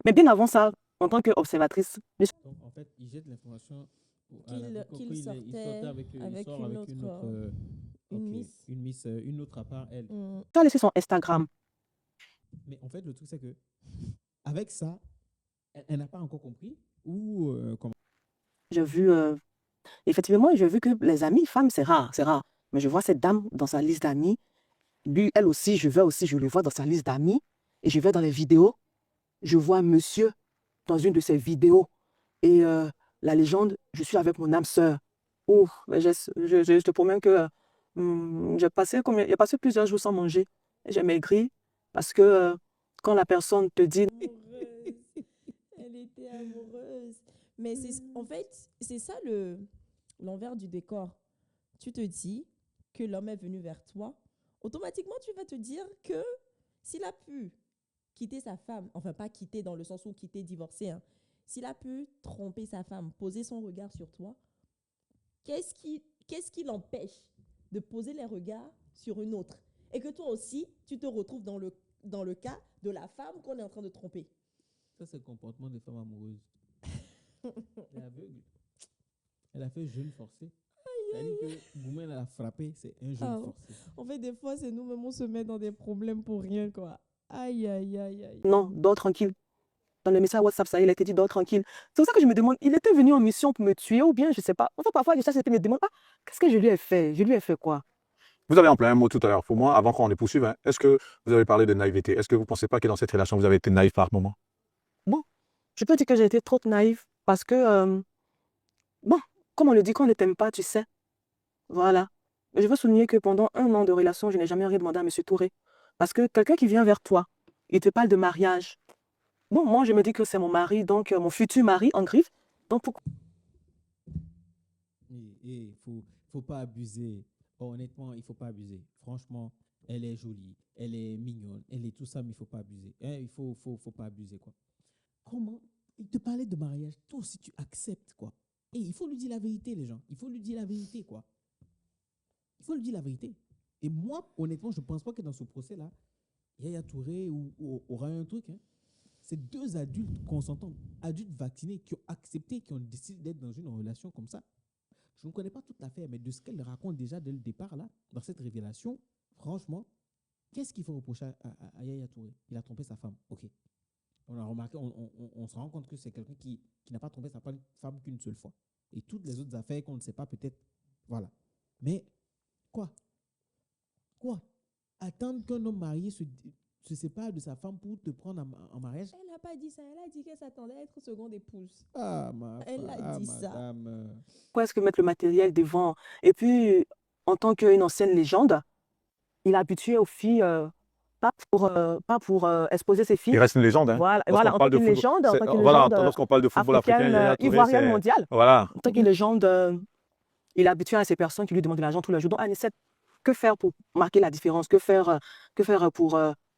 Mais bien avant ça, en tant qu'observatrice, Donc, en fait, il jette l'information Qu'il il sortait avec, il avec sort une avec autre, une autre, une ok, miss. une miss, une autre à part elle. tu as laissé son Instagram. Mais en fait, le truc, c'est que avec ça, elle n'a pas encore compris ou comment? J'ai vu, effectivement, j'ai vu que les amis femmes, c'est rare, c'est rare. Mais je vois cette dame dans sa liste d'amis. Lui, elle aussi, je le vois dans sa liste d'amis. Et je vais dans les vidéos, je vois monsieur dans une de ses vidéos. Et la légende, je suis avec mon âme sœur. Ouf, mais je te promets que j'ai passé plusieurs jours sans manger. J'ai maigri parce que quand la personne te dit, Amoureuse. Elle était amoureuse. Mais en fait, c'est ça l'envers du décor. Tu te dis que l'homme est venu vers toi. Automatiquement, tu vas te dire que s'il a pu quitter sa femme, enfin pas quitter dans le sens où quitter, divorcer, hein, s'il a pu tromper sa femme, poser son regard sur toi, qu'est-ce qui l'empêche de poser les regards sur une autre? Et que toi aussi, tu te retrouves dans le cas de la femme qu'on est en train de tromper. Ça, c'est le comportement des femmes amoureuses. Elle est aveugle. Elle a fait jeûne forcé. C'est-à-dire que Goumen l'a frappé, c'est un jeûne Ah, forcé. en fait, des fois, c'est nous-mêmes, on se met dans des problèmes pour rien, quoi. Aïe, aïe, aïe, aïe. non, dors tranquille. Dans le message WhatsApp, ça, il a été dit dors tranquille. C'est pour ça que je me demande, il était venu en mission pour me tuer ou bien, je sais pas. Enfin, parfois, je cherche et me demande, ah, qu'est-ce que je lui ai fait? Je lui ai fait quoi? Vous avez employé un mot tout à l'heure. Pour moi, avant qu'on les poursuive, hein, est-ce que vous avez parlé de naïveté? Est-ce que vous ne pensez pas que dans cette relation, vous avez été naïf par moment? Bon, je peux dire que j'ai été trop naïve parce que, bon, comme on le dit, quand on ne t'aime pas, tu sais. Voilà. Mais je veux souligner que pendant 1 an de relation, je n'ai jamais rien demandé à M. Touré. Parce que quelqu'un qui vient vers toi, il te parle de mariage. Bon, moi, je me dis que c'est mon mari, donc mon futur mari en griffe. Donc, pourquoi? Et faut pas abuser. Honnêtement, il faut pas abuser. Franchement, elle est jolie, elle est mignonne, elle est tout ça, mais il faut pas abuser. Hein, faut pas abuser, quoi. Comment? Il te parlait de mariage. Toi aussi, tu acceptes, quoi. Et il faut lui dire la vérité, les gens. Il faut lui dire la vérité, quoi. Il faut lui dire la vérité. Et moi, honnêtement, je ne pense pas que dans ce procès-là, Yaya Touré aura un truc. Hein. C'est 2 adultes consentants, adultes vaccinés, qui ont accepté, qui ont décidé d'être dans une relation comme ça. Je ne connais pas toute l'affaire, mais de ce qu'elle raconte déjà dès le départ, là, dans cette révélation, franchement, qu'est-ce qu'il faut reprocher à Yaya Touré? Il a trompé sa femme. OK. On a remarqué, on se rend compte que c'est quelqu'un qui n'a pas trompé sa femme qu'une seule fois. Et toutes les autres affaires qu'on ne sait pas, peut-être, voilà. Mais, quoi? Attendre qu'un homme marié se sépare de sa femme pour te prendre en mariage? Elle n'a pas dit ça. Elle a dit qu'elle s'attendait à être seconde épouse. Ah, Elle a dit ça. madame. Pourquoi est-ce que mettre le matériel devant? Et puis, en tant qu'une ancienne légende, il a habitué aux filles, pas pour exposer ses Il filles. reste une légende. Hein. Voilà, Lorsqu'on voilà, en parle tant de qu'une football, légende, en tant qu'une voilà, légende lorsqu'on parle de football africain, africaine, Yaya Touré, ivoirienne, c'est mondiale. voilà. En tant qu'une légende, il est habitué à ces personnes qui lui demandent de l'argent tous les jours. Donc, Anicet, que faire pour marquer la différence? Que faire pour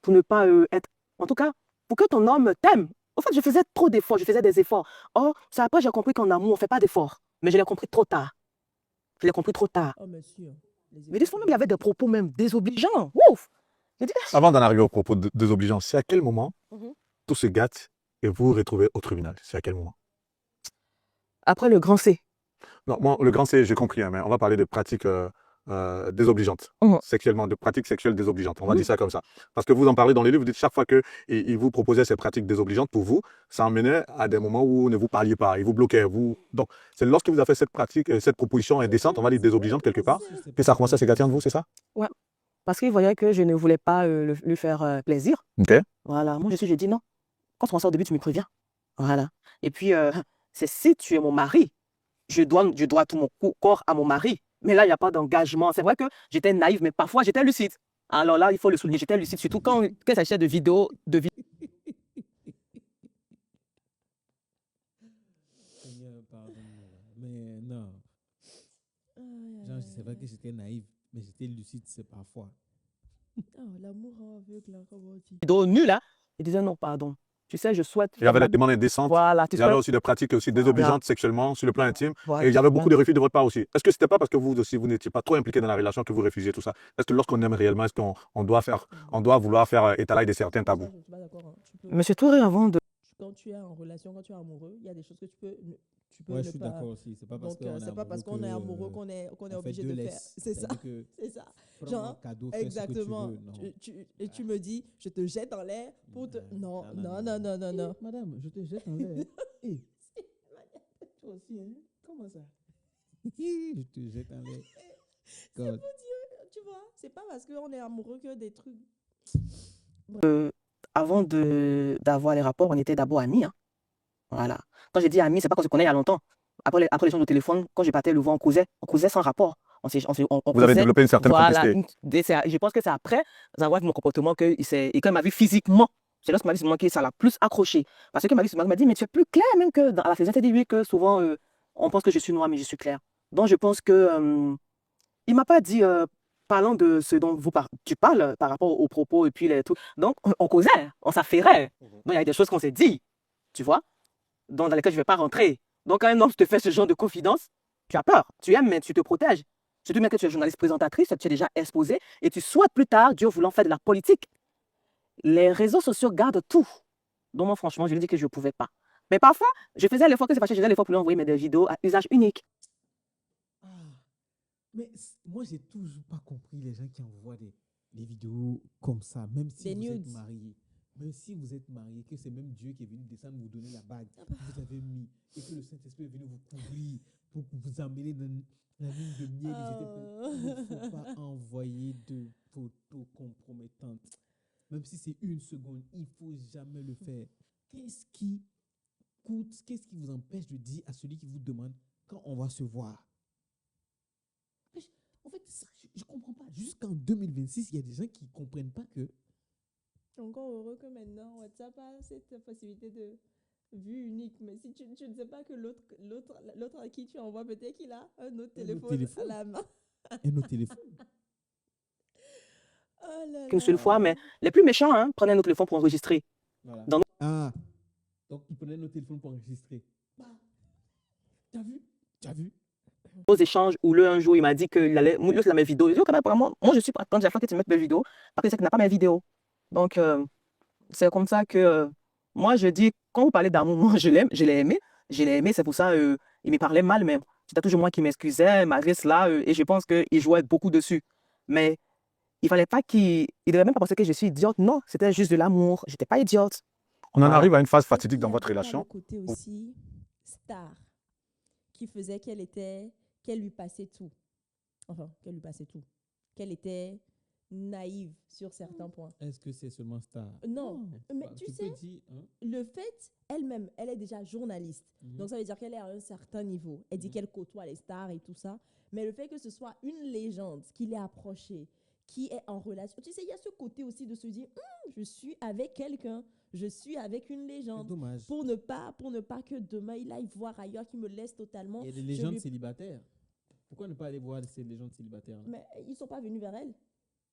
ne pas être... En tout cas, pour que ton homme t'aime. En fait, je faisais trop d'efforts, je faisais des efforts. Or, c'est après j'ai compris qu'en amour, on ne fait pas d'efforts. Mais je l'ai compris trop tard. Je l'ai compris trop tard. Oh, monsieur. Mais des fois même, il y avait des propos même désobligeants. Ouf! J'ai dit, Avant d'en arriver au propos désobligeants, c'est à quel moment Mhm. tout se gâte et vous vous retrouvez au tribunal? C'est à quel moment? Après le grand C. Non, moi, le grand C, j'ai compris, hein, mais on va parler de pratiques désobligeantes, Mhm. sexuellement, de pratiques sexuelles désobligeantes. On va Mhm. dire ça comme ça. Parce que vous en parlez dans les livres, vous dites chaque fois qu'il vous proposait ces pratiques désobligeantes pour vous, ça emmenait à des moments où ne vous parliez pas, il vous bloquait. Donc, c'est lorsque vous avez fait cette pratique, cette proposition indécente, on va dire désobligeante quelque part, que ça a commencé à se gâter entre vous, c'est ça? Ouais. Parce qu'il voyait que je ne voulais pas lui faire plaisir. Ok. Voilà. Moi, j'ai dit non. Quand tu m'en sors au début, tu me préviens. Voilà. Et puis, c'est si tu es mon mari, je dois tout mon corps à mon mari. Mais là, il n'y a pas d'engagement. C'est vrai que j'étais naïve, mais parfois, j'étais lucide. Alors là, il faut le souligner, j'étais lucide, surtout quand il s'agissait de vidéos. Seigneur, pardonne-moi. Mais non. Genre, c'est vrai que j'étais naïf, mais j'étais lucide, c'est parfois. Oh, l'amour aveugle, là, comme on dit. Vidéos nulles, là. Il disait non, pardon. Tu sais, je souhaite. Il y avait la demande indécente. Voilà. Il y avait aussi des pratiques aussi désobligeantes sexuellement sur le plan intime. Voilà. Et il y avait beaucoup de refus de votre part aussi. Est-ce que c'était pas parce que vous aussi, vous n'étiez pas trop impliqué dans la relation que vous refusiez tout ça? Est-ce que lorsqu'on aime réellement, est-ce qu'on doit vouloir faire étalage de certains tabous? Ça, je ne suis pas d'accord. Hein. Monsieur Touré, avant de... Je quand tu es en relation, quand tu es amoureux, il y a des choses que tu peux Ouais, ne je suis pas. d'accord aussi. C'est pas parce Donc, qu'on est c'est pas parce amoureux qu'on est amoureux que qu'on est on fait obligé deux de faire. laisses. C'est ça, C'est-à-dire que c'est ça. prends-moi Genre, cadeau, fais ce que tu exactement. veux. Non. Et tu me dis, je te jette en l'air pour te. Non, non, non, non, non, Eh, non. madame, je te jette en l'air. Eh, toi aussi, hein? Comment ça? Je te jette en l'air. God. Tu vois, c'est pas parce qu'on est amoureux que des trucs. Avant d'avoir les rapports, on était d'abord amis, hein. Voilà. Quand j'ai dit amis, c'est pas qu'on se connaît il y a longtemps. Après l'échange de téléphone, quand je partais le voir, on causait sans rapport. On Vous avez causait, développé une certaine voilà. complicité. Je pense que c'est après avoir vu mon comportement et quand il m'a vu physiquement, c'est lorsqu'il m'a vu physiquement que ça l'a plus accroché. Parce que m'a vu physiquement, il m'a dit, mais tu es plus clair même que dans la saison, il dit oui, que souvent, on pense que je suis noir, mais je suis clair. Donc, je pense que il m'a pas dit, parlant de ce dont tu parles par rapport aux propos et puis les trucs. Donc, on causait, on s'affairait. Donc, il y a des choses qu'on s'est dit, tu vois, dans lesquelles je ne vais pas rentrer. Donc, quand un homme te fait ce genre de confidence, tu as peur. Tu aimes, mais tu te protèges. Surtout même que tu es journaliste présentatrice, tu es déjà exposé et tu souhaites plus tard, Dieu voulant, faire de la politique. Les réseaux sociaux gardent tout. Donc, moi, franchement, je lui dis que je ne pouvais pas. Mais parfois, je faisais l'effort que c'est fâché, je faisais l'effort pour lui envoyer des vidéos à usage unique. Ah. Mais moi, j'ai toujours pas compris les gens qui envoient des vidéos comme ça, même si Des vous êtes nudes. mariés. Même si vous êtes mariés, que c'est même Dieu qui est venu descendre vous donner la bague que vous avez mis et que le Saint-Esprit est venu vous couvrir pour vous emmener dans la lune de miel. Il ne faut pas envoyer de photos compromettantes. Même si c'est une seconde, il ne faut jamais le faire. Qu'est-ce qui vous empêche de dire à celui qui vous demande quand on va se voir? En fait, je ne comprends pas. Jusqu'en 2026, il y a des gens qui ne comprennent pas que. Je suis encore heureux que maintenant, WhatsApp a cette possibilité de vue unique. Mais si tu ne sais pas que l'autre à qui tu envoies, peut-être qu'il a un autre téléphone à la main. Un autre téléphone. Oh là Qu'une seule là. fois, mais les plus méchants, hein, prenaient notre téléphone pour enregistrer. Voilà. Dans Ah, donc ils prenaient nos téléphones pour enregistrer. Bah, t'as vu? Tu as vu? nos échanges où un jour, il m'a dit qu'il allait mettre mes vidéos. Je dis, OK, moi, je suis quand j'ai fait que tu mettes mes vidéos, parce que c'est qu'il n'a pas mes vidéos. Donc, c'est comme ça que moi, je dis, quand vous parlez d'amour, moi, je l'aime, je l'ai aimé, c'est pour ça, il me parlait mal même. C'était toujours moi qui m'excusais, malgré cela, et je pense qu'il jouait beaucoup dessus. Mais il fallait pas il devait même pas penser que je suis idiote. Non, c'était juste de l'amour. J'étais pas idiote. On en Voilà. arrive à une phase Il y fatidique dans avait votre pas relation. le côté aussi star qui faisait qu'elle lui passait tout. Enfin, qu'elle lui passait tout. Qu'elle était naïve sur certains points. Est-ce que c'est seulement Star? Non, mais Bah, tu peux sais, dire, hein? le fait, elle-même, elle est déjà journaliste. Mhm. Donc, ça veut dire qu'elle est à un certain niveau. Elle dit Mhm. qu'elle côtoie les stars et tout ça. Mais le fait que ce soit une légende qui l'ait approchée, qui est en relation. Tu sais, il y a ce côté aussi de se dire, je suis avec quelqu'un, je suis avec une C'est légende. dommage. Pour ne pas que demain, il aille voir ailleurs, qu'il me laisse totalement. Il y a des Je légendes lui- célibataires. Pourquoi ne pas aller voir ces légendes célibataires? Mais ils ne sont pas venus vers elle.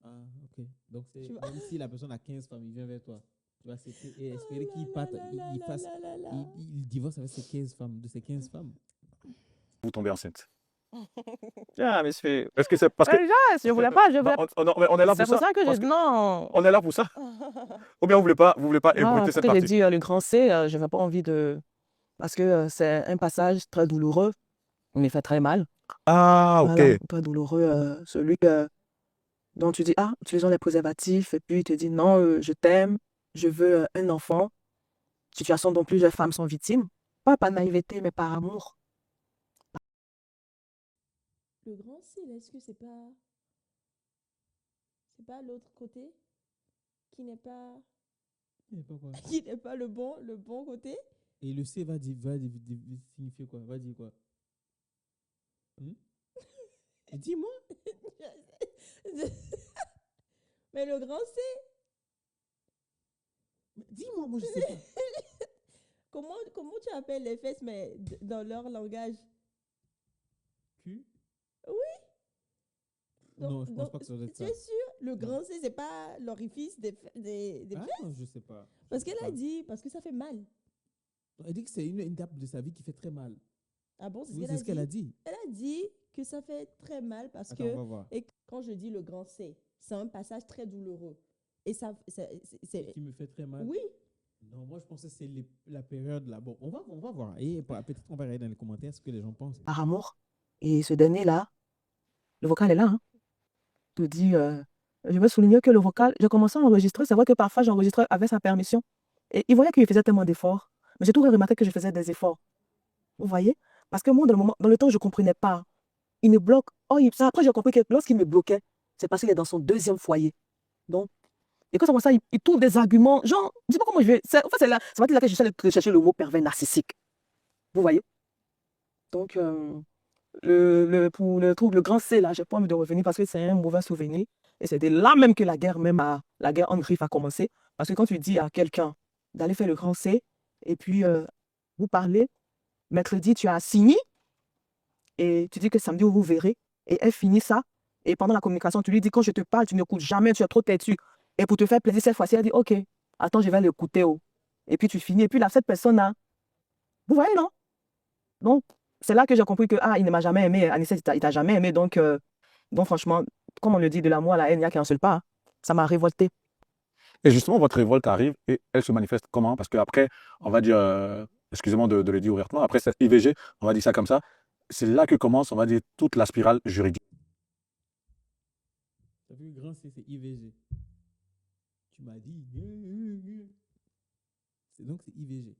Ah, ok. Donc, Tu vois. même si la personne a 15 femmes, il vient vers toi. Tu vas accepter et espérer Oh qu'il là parte, là là il là fasse, là là là. il divorce avec ses 15 femmes, de ses 15 femmes. Vous tombez enceinte. Ah, monsieur. Est-ce que c'est parce que. Je voulais pas, je voulais. On est là C'est pour pour ça. ça que Parce je que dis non. on est là pour ça. Ou bien vous voulez pas ébruiter Parce cette que j'ai partie. dit le grand C, je n'avais pas envie de. Parce que c'est un passage très douloureux. Il me fait très mal. Ah, ok. Voilà, très douloureux. Celui dont tu dis, ah, utilisons les préservatifs. Et puis il te dit, non, je t'aime, je veux un enfant. Situation dont plusieurs femmes sont victimes. Pas par naïveté, mais par amour. Le grand cil, est-ce que c'est pas l'autre côté qui n'est pas Il y a pas quoi. qui n'est pas le bon côté? Et le C signifier quoi? Va dire quoi? Dis-moi. Mais le grand C, Dis-moi, moi je sais pas. comment tu appelles les fesses, mais dans leur langage? Q? Donc- Non, je pense donc, pas que ça doit être Tu ça. es sûr? Le grand C, c'est pas l'orifice des Ah fesses? non, je sais pas. Parce Je sais qu'elle a pas. dit, parce que ça fait mal. Elle dit que c'est une étape de sa vie qui fait très mal. Ah bon, c'est Oui, ce c'est ce qu'elle qu'elle a a dit? dit. Elle a dit que ça fait très mal parce Attends, on va voir. et quand je dis le grand C, c'est un passage très douloureux. Et ça, c'est, Qui me fait très mal. oui, Non, moi, je pense que c'est la période là. Bon, on va voir. Et peut-être qu'on va regarder dans les commentaires ce que les gens pensent. Par amour. Et ce dernier-là, le vocal est là, hein. Te dit, je veux souligner que le vocal, j'ai commencé à enregistrer. C'est vrai que parfois j'enregistrais avec sa permission. Et il voyait qu'il faisait tellement d'efforts. Mais j'ai toujours remarqué que je faisais des efforts. Vous voyez? Parce que moi, dans le temps, je ne comprenais pas. Il me bloque. Oh, après, j'ai compris que lorsqu'il me bloquait, c'est parce qu'il est dans son deuxième foyer. Donc, et quand c'est comme ça, il trouve des arguments. Genre, je ne sais pas comment je vais. En fait, c'est là que j'essaie de chercher le mot pervers narcissique. Vous voyez? Donc, pour le grand C, là, j'ai pas envie de revenir parce que c'est un mauvais souvenir. Et c'était là même que la guerre en griffe a commencé. Parce que quand tu dis à quelqu'un d'aller faire le grand C, et puis vous parlez, mercredi, tu as signé, et tu dis que samedi, vous vous verrez, et elle finit ça, et pendant la communication, tu lui dis, quand je te parle, tu n'écoutes jamais, tu es trop têtu. Et pour te faire plaisir cette fois-ci, elle dit, OK, attends, je vais l'écouter. Oh. Et puis tu finis, et puis là, cette personne-là, vous voyez, non? Donc, c'est là que j'ai compris que, il ne m'a jamais aimé, Anissette, il t'a jamais aimé, donc franchement, comme on le dit, de l'amour à la haine, il n'y a qu'un seul pas, hein. Ça m'a révolté. Et justement, votre révolte arrive et elle se manifeste comment? Parce qu'après, on va dire, excusez-moi de le dire ouvertement, après cette IVG, on va dire ça comme ça, c'est là que commence, on va dire, toute la spirale juridique. T'as vu, grand C, c'est IVG. Tu m'as dit. Donc, c'est IVG.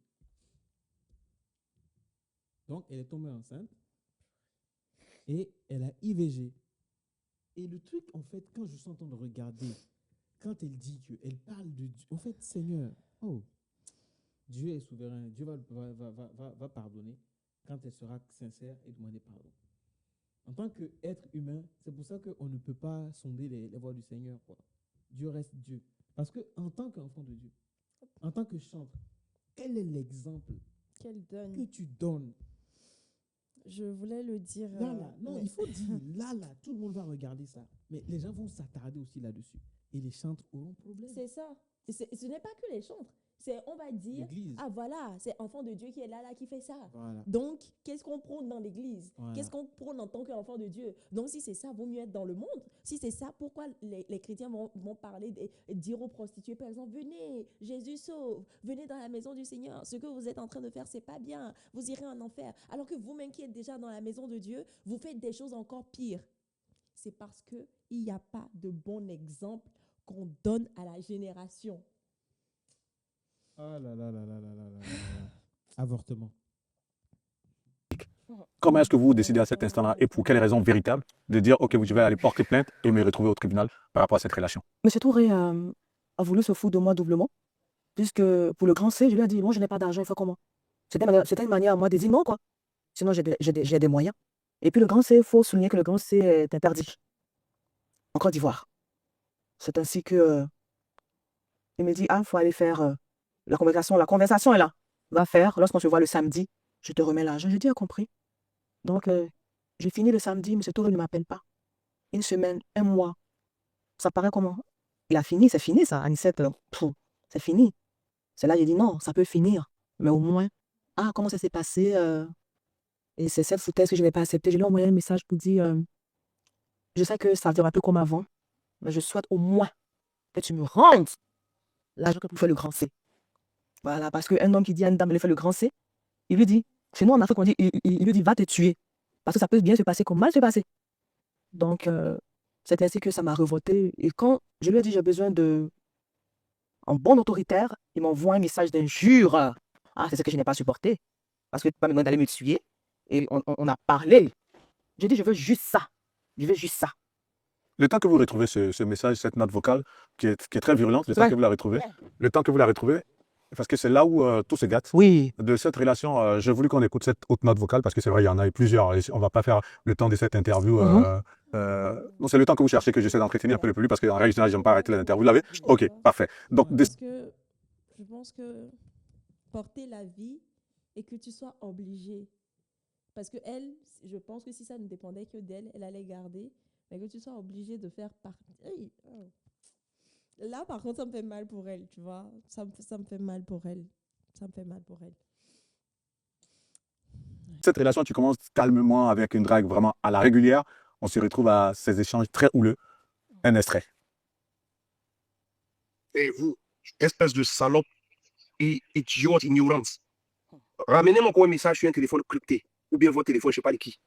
Donc, elle est tombée enceinte et elle a IVG. Et le truc, en fait, quand je suis en train de regarder, quand elle dit qu'elle parle de Dieu, en fait, Seigneur, Dieu est souverain, Dieu va pardonner quand elle sera sincère et demander pardon. En tant qu'être humain, c'est pour ça qu'on ne peut pas sonder les voies du Seigneur, quoi. Dieu reste Dieu. Parce qu'en tant qu'enfant de Dieu, en tant que chantre, quel est l'exemple Qu'elle donne. que tu donnes? Je voulais le dire. Là, non, mais- il faut dire, là, tout le monde va regarder ça. Mais les gens vont s'attarder aussi là-dessus. Et les chantres auront problème. C'est ça. Ce n'est pas que les chantres. On va dire, L'église. voilà, c'est enfant de Dieu qui est là, qui fait ça. Voilà. Donc, qu'est-ce qu'on prône dans l'église? Voilà. Qu'est-ce qu'on prône en tant qu'enfant de Dieu? Donc, si c'est ça, vaut mieux être dans le monde. Si c'est ça, pourquoi les chrétiens vont parler et dire aux prostituées, par exemple, venez, Jésus sauve, venez dans la maison du Seigneur. Ce que vous êtes en train de faire, c'est pas bien. Vous irez en enfer. Alors que vous-même qui êtes déjà dans la maison de Dieu, vous faites des choses encore pires. C'est parce qu'il n'y a pas de bon exemple qu'on donne à la génération. Ah là là là là là là là là. Avortement. Comment est-ce que vous décidez à cet instant-là et pour quelles raisons véritables de dire, OK, je vais aller porter plainte et me retrouver au tribunal par rapport à cette relation? M. Touré a voulu se foutre de moi doublement, puisque pour le grand C, je lui ai dit, moi, je n'ai pas d'argent, il faut comment? C'était une manière à moi de dire non, quoi. Sinon, j'ai des moyens. Et puis, le grand C, il faut souligner que le grand C est interdit en Côte d'Ivoire. C'est ainsi que il me dit, il faut aller faire la conversation. La conversation est là. Va faire, lorsqu'on se voit le samedi, je te remets l'argent. J'ai dit, compris. Donc, j'ai fini le samedi, M. Touré ne m'appelle pas. Une semaine, un mois. Ça paraît comment? Il a fini, c'est fini ça, Anissette. C'est fini. C'est là, j'ai dit non, ça peut finir. Mais au moins, comment ça s'est passé? Et c'est cette foutaise que je n'ai pas acceptée. Je lui ai envoyé un message pour dire, je sais que ça va un peu comme avant, mais je souhaite au moins que tu me rendes l'argent pour faire le grand C. Voilà, parce qu'un homme qui dit à une dame de faire le grand C, il lui dit, chez nous en Afrique, on dit, il lui dit, va te tuer. Parce que ça peut bien se passer comme mal se passer. Donc, c'est ainsi que ça m'a révolté. Et quand je lui ai dit, j'ai besoin d'un bon autoritaire, il m'envoie un message d'injure. C'est ce que je n'ai pas supporté. Parce que tu pas me demander d'aller me tuer. Et on a parlé. J'ai dit, je veux juste ça. Je veux juste ça. Le temps que vous retrouvez ce message, cette note vocale, qui est très virulente, le temps Ouais. que vous la retrouvez, le temps que vous la retrouvez, parce que c'est là où tout se gâte. Oui. De cette relation, j'ai voulu qu'on écoute cette haute note vocale, parce que c'est vrai, il y en a eu plusieurs. Et on ne va pas faire le temps de cette interview. Non, c'est le temps que vous cherchez que j'essaie d'entretenir un peu le public, parce qu'en règle générale, je n'aime pas arrêter l'interview. Vous l'avez? OK, parfait. Donc, Parce que je pense que porter la vie et que tu sois obligé. Parce que elle, je pense que si ça ne dépendait que d'elle, elle allait garder. Mais que tu sois obligé de faire partie. Là, par contre, ça me fait mal pour elle, tu vois. Ça me fait mal pour elle. Ça me fait mal pour elle. cette relation, tu commences calmement avec une drague vraiment à la régulière. On se retrouve à ces échanges très houleux. Un extrait. Et vous, espèce de salope et idiote, ignorante. Ramenez-moi encore un message sur un téléphone crypté ou bien votre téléphone, je ne sais pas de qui.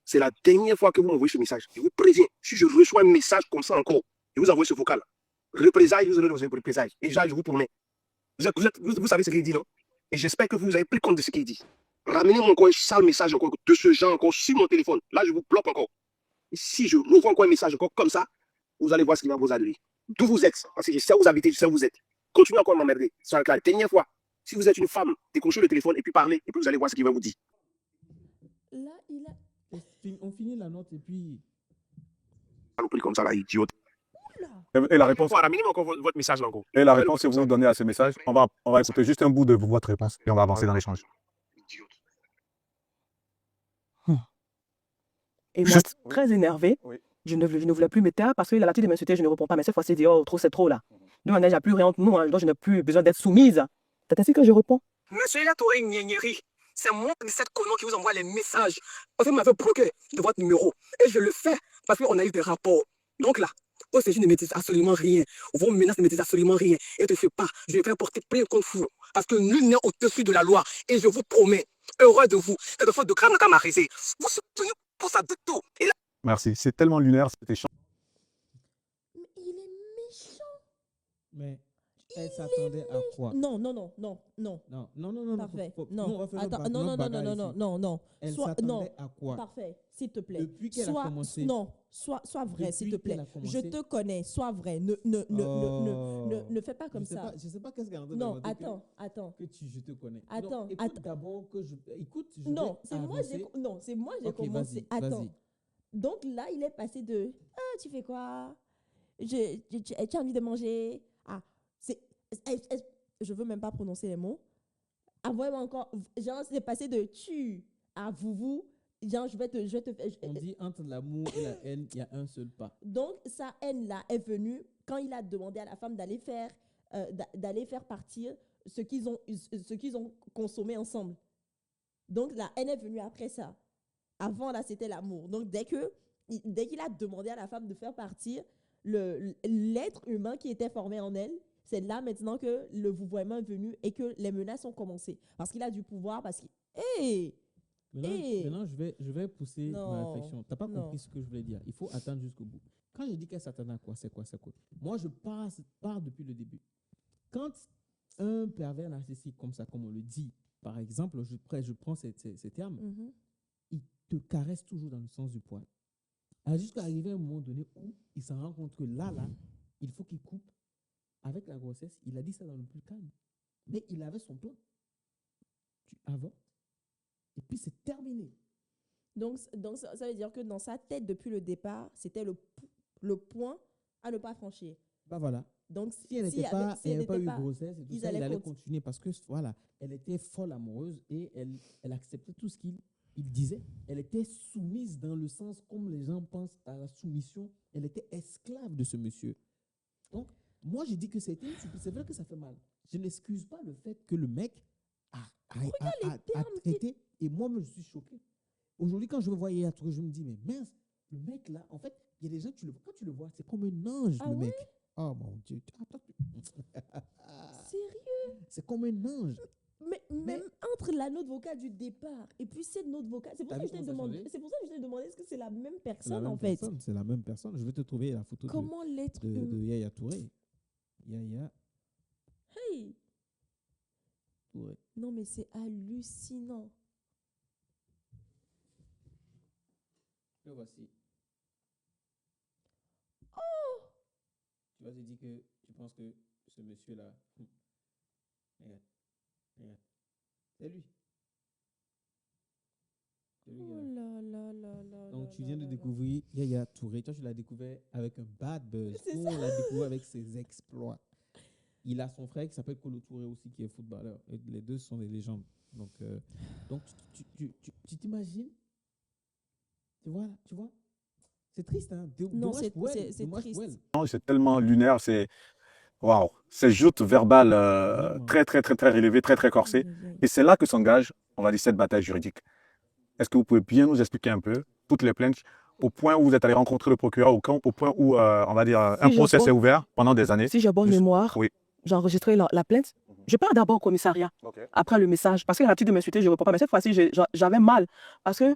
C'est la dernière fois que vous m'envoyez ce message. Je vous préviens, si je reçois un message comme ça encore, je vous envoie ce vocal. Représailles, vous allez dans une représailles. Et je vous promets. Vous savez ce qu'il dit, non? Et j'espère que vous avez pris compte de ce qu'il dit. Ramenez-moi encore un sale message encore de ce genre encore sur mon téléphone. Là, je vous bloque encore. Et si je revois encore un message encore comme ça, vous allez voir ce qu'il va vous adresser. D'où vous êtes, parce que je sais où vous habitez, je sais où vous êtes. Continuez encore à m'emmerder. C'est la dernière fois. Si vous êtes une femme, décrochez le téléphone et puis parlez, et puis vous allez voir ce qu'il va vous dire. Là, il a. On finit la note et puis. Saloperie comme ça, là, idiote. Et la réponse, Ramenez-moi encore votre message là encore. et la réponse que vous donnez à ce message, on va écouter juste un bout de votre réponse et on va avancer dans l'échange. Idiote. Et moi, Juste- très énervé, Oui. je ne voulais plus me taire parce qu'il a l'habitude de m'insulter, je ne réponds pas. Mais cette fois-ci, il dit, oh, trop, c'est trop là. Nous, on n'a plus rien entre nous, hein, donc je n'ai plus besoin d'être soumise. C'est ainsi que je réponds. Monsieur Yatouré Niénieri, c'est moi, cette conne qui vous envoie les messages. Parce que vous m'avez bloqué de votre numéro. Et je le fais parce qu'on a eu des rapports. Donc là, vos sujets ne me disent absolument rien. Vos menaces ne me disent absolument rien. Et de ce pas, je vais porter plainte contre vous. Parce que nul n'est au-dessus de la loi. Et je vous promets, heureux de vous, et de faute de crâne de camarisé, vous soutenez pour ça de tout. Et là, Merci. C'est tellement lunaire cet échange. Mais il est méchant. Mais elle s'attendait à quoi? Non. Non. Parfait. Nous, Non. on va faire Attends, notre non. bagarre ici. Non. Elle Non. s'attendait à quoi? Parfait, s'il te plaît. Depuis qu'elle a commencé. Non, sois vrai, s'il te Depuis qu'elle plaît. a commencé. Je te connais, sois vrai. Ne fais pas comme ça. Je sais pas qu'est-ce qu'elle est en train Non, d'inventer attends. que je te connais. Attends, Non, écoute attends. d'abord que je. Écoute, je Non, vais c'est moi, avancer. c'est moi, j'ai Ok, commencé. vas-y, Attends. vas-y. Donc là, il est passé de ah, tu fais quoi? Tu as envie de manger? Ah, je veux même pas prononcer les mots. Envoie-moi encore. Genre, c'est passé de tu à vous. Genre, je vais te faire. On dit entre l'amour et la haine, il y a un seul pas. Donc, sa haine-là est venue quand il a demandé à la femme d'aller faire partir ce qu'ils ont consommé ensemble. Donc, la haine est venue après ça. Avant, là, c'était l'amour. Donc, dès qu'il a demandé à la femme de faire partir l'être humain qui était formé en elle, c'est là maintenant que le vouvoiement est venu et que les menaces ont commencé. Parce qu'il a du pouvoir, parce qu'il... Hey! Maintenant, je vais pousser ma Non, réflexion. Tu n'as pas non. compris ce que je voulais dire. Il faut attendre jusqu'au bout. Quand je dis qu'elle s'attendait à quoi, c'est quoi? Moi, je pars depuis le début. Quand un pervers narcissique comme ça, comme on le dit, par exemple, je prends ces termes, Mhm. il te caresse toujours dans le sens du poil. Jusqu'à arriver à un moment donné où il s'en rend compte que là, il faut qu'il coupe. Avec la grossesse, il a dit ça dans le plus calme. Mais il avait son plan. Tu avortes. Et puis c'est terminé. Donc ça veut dire que dans sa tête, depuis le départ, c'était le point à ne pas franchir. Bah voilà. Donc, Si elle n'avait pas eu de grossesse, et tout ils ça, il allaient allait continuer parce que voilà, elle était folle amoureuse et elle acceptait tout ce qu'il disait. Elle était soumise dans le sens comme les gens pensent à la soumission. Elle était esclave de ce monsieur. Donc, moi, j'ai dit que c'était une surprise. C'est vrai que ça fait mal. Je n'excuse pas le fait que le mec a traité. Et moi, je suis choqué. Aujourd'hui, quand je vois Yaya Touré, je me dis, mais mince, le mec là, en fait, il y a des gens, quand tu le vois, c'est comme un ange, Ah le ouais? mec. Oh mon Dieu. Sérieux? C'est comme un ange. Mais même entre la note vocale du départ et puis cette note vocale, c'est pour T'as ça que vu je t'ai comment ça a demandé. changé? C'est pour ça que je t'ai demandé est-ce que c'est la même C'est la personne même en fait. personne, c'est la même personne. Je vais te trouver la photo Comment l'être de humain? Yaya Touré. Yaya Hey! Touré. Non mais c'est hallucinant. Le voici. Tu vas te dire que tu penses que ce monsieur-là. Regarde. C'est lui. C'est lui, Oh gars. là. Donc, tu viens de découvrir Yaya Touré. Toi, tu l'as découvert avec un bad buzz. C'est Nous, on l'a découvert avec ses exploits. Il a son frère qui s'appelle Kolo Touré aussi, qui est footballeur. Et les deux sont des légendes. Donc tu t'imagines? Tu vois? C'est triste, hein? Non, Dommage c'est pour elle, c'est dommage pour triste. elle. C'est tellement lunaire, c'est waouh, c'est joutes verbales Vraiment. très très très très relevées, très très corsées. Aïe, aïe, aïe. Et c'est là que s'engage, on va dire, cette bataille juridique. Est-ce que vous pouvez bien nous expliquer un peu toutes les plaintes au point où vous êtes allé rencontrer le procureur, au point où, on va dire, un Si j'ai procès bon- s'est ouvert pendant des années? Si j'ai bonne Juste- mémoire, Oui. j'ai enregistré la plainte Je pars d'abord au commissariat, Ok. après le message. Parce qu'elle a l'habitude de m'insulter, je ne réponds pas. Mais cette fois-ci, j'avais mal. Parce que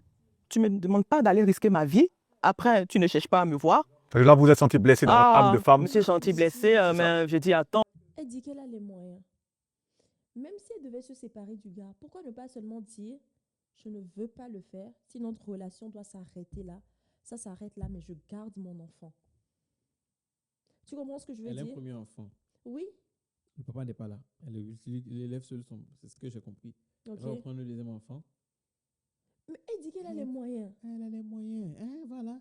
tu ne me demandes pas d'aller risquer ma vie. Après, tu ne cherches pas à me voir. Là, vous vous êtes senti blessé dans votre âme de Ah, femme. je me suis sentie blessée, C'est ça. mais j'ai dit, attends. Elle dit qu'elle a les moyens. Même si elle devait se séparer du gars, pourquoi ne pas seulement dire je ne veux pas le faire, si notre relation doit s'arrêter là, ça s'arrête là, mais je garde mon enfant. Tu comprends ce que je veux Elle a un dire? premier enfant. Oui, Le papa n'est pas là. Les élèves seuls sont. C'est ce que j'ai compris. ok. Elle va prendre le deuxième enfant. Mais elle dit qu'elle a les moyens. Elle a les moyens. Hein, voilà.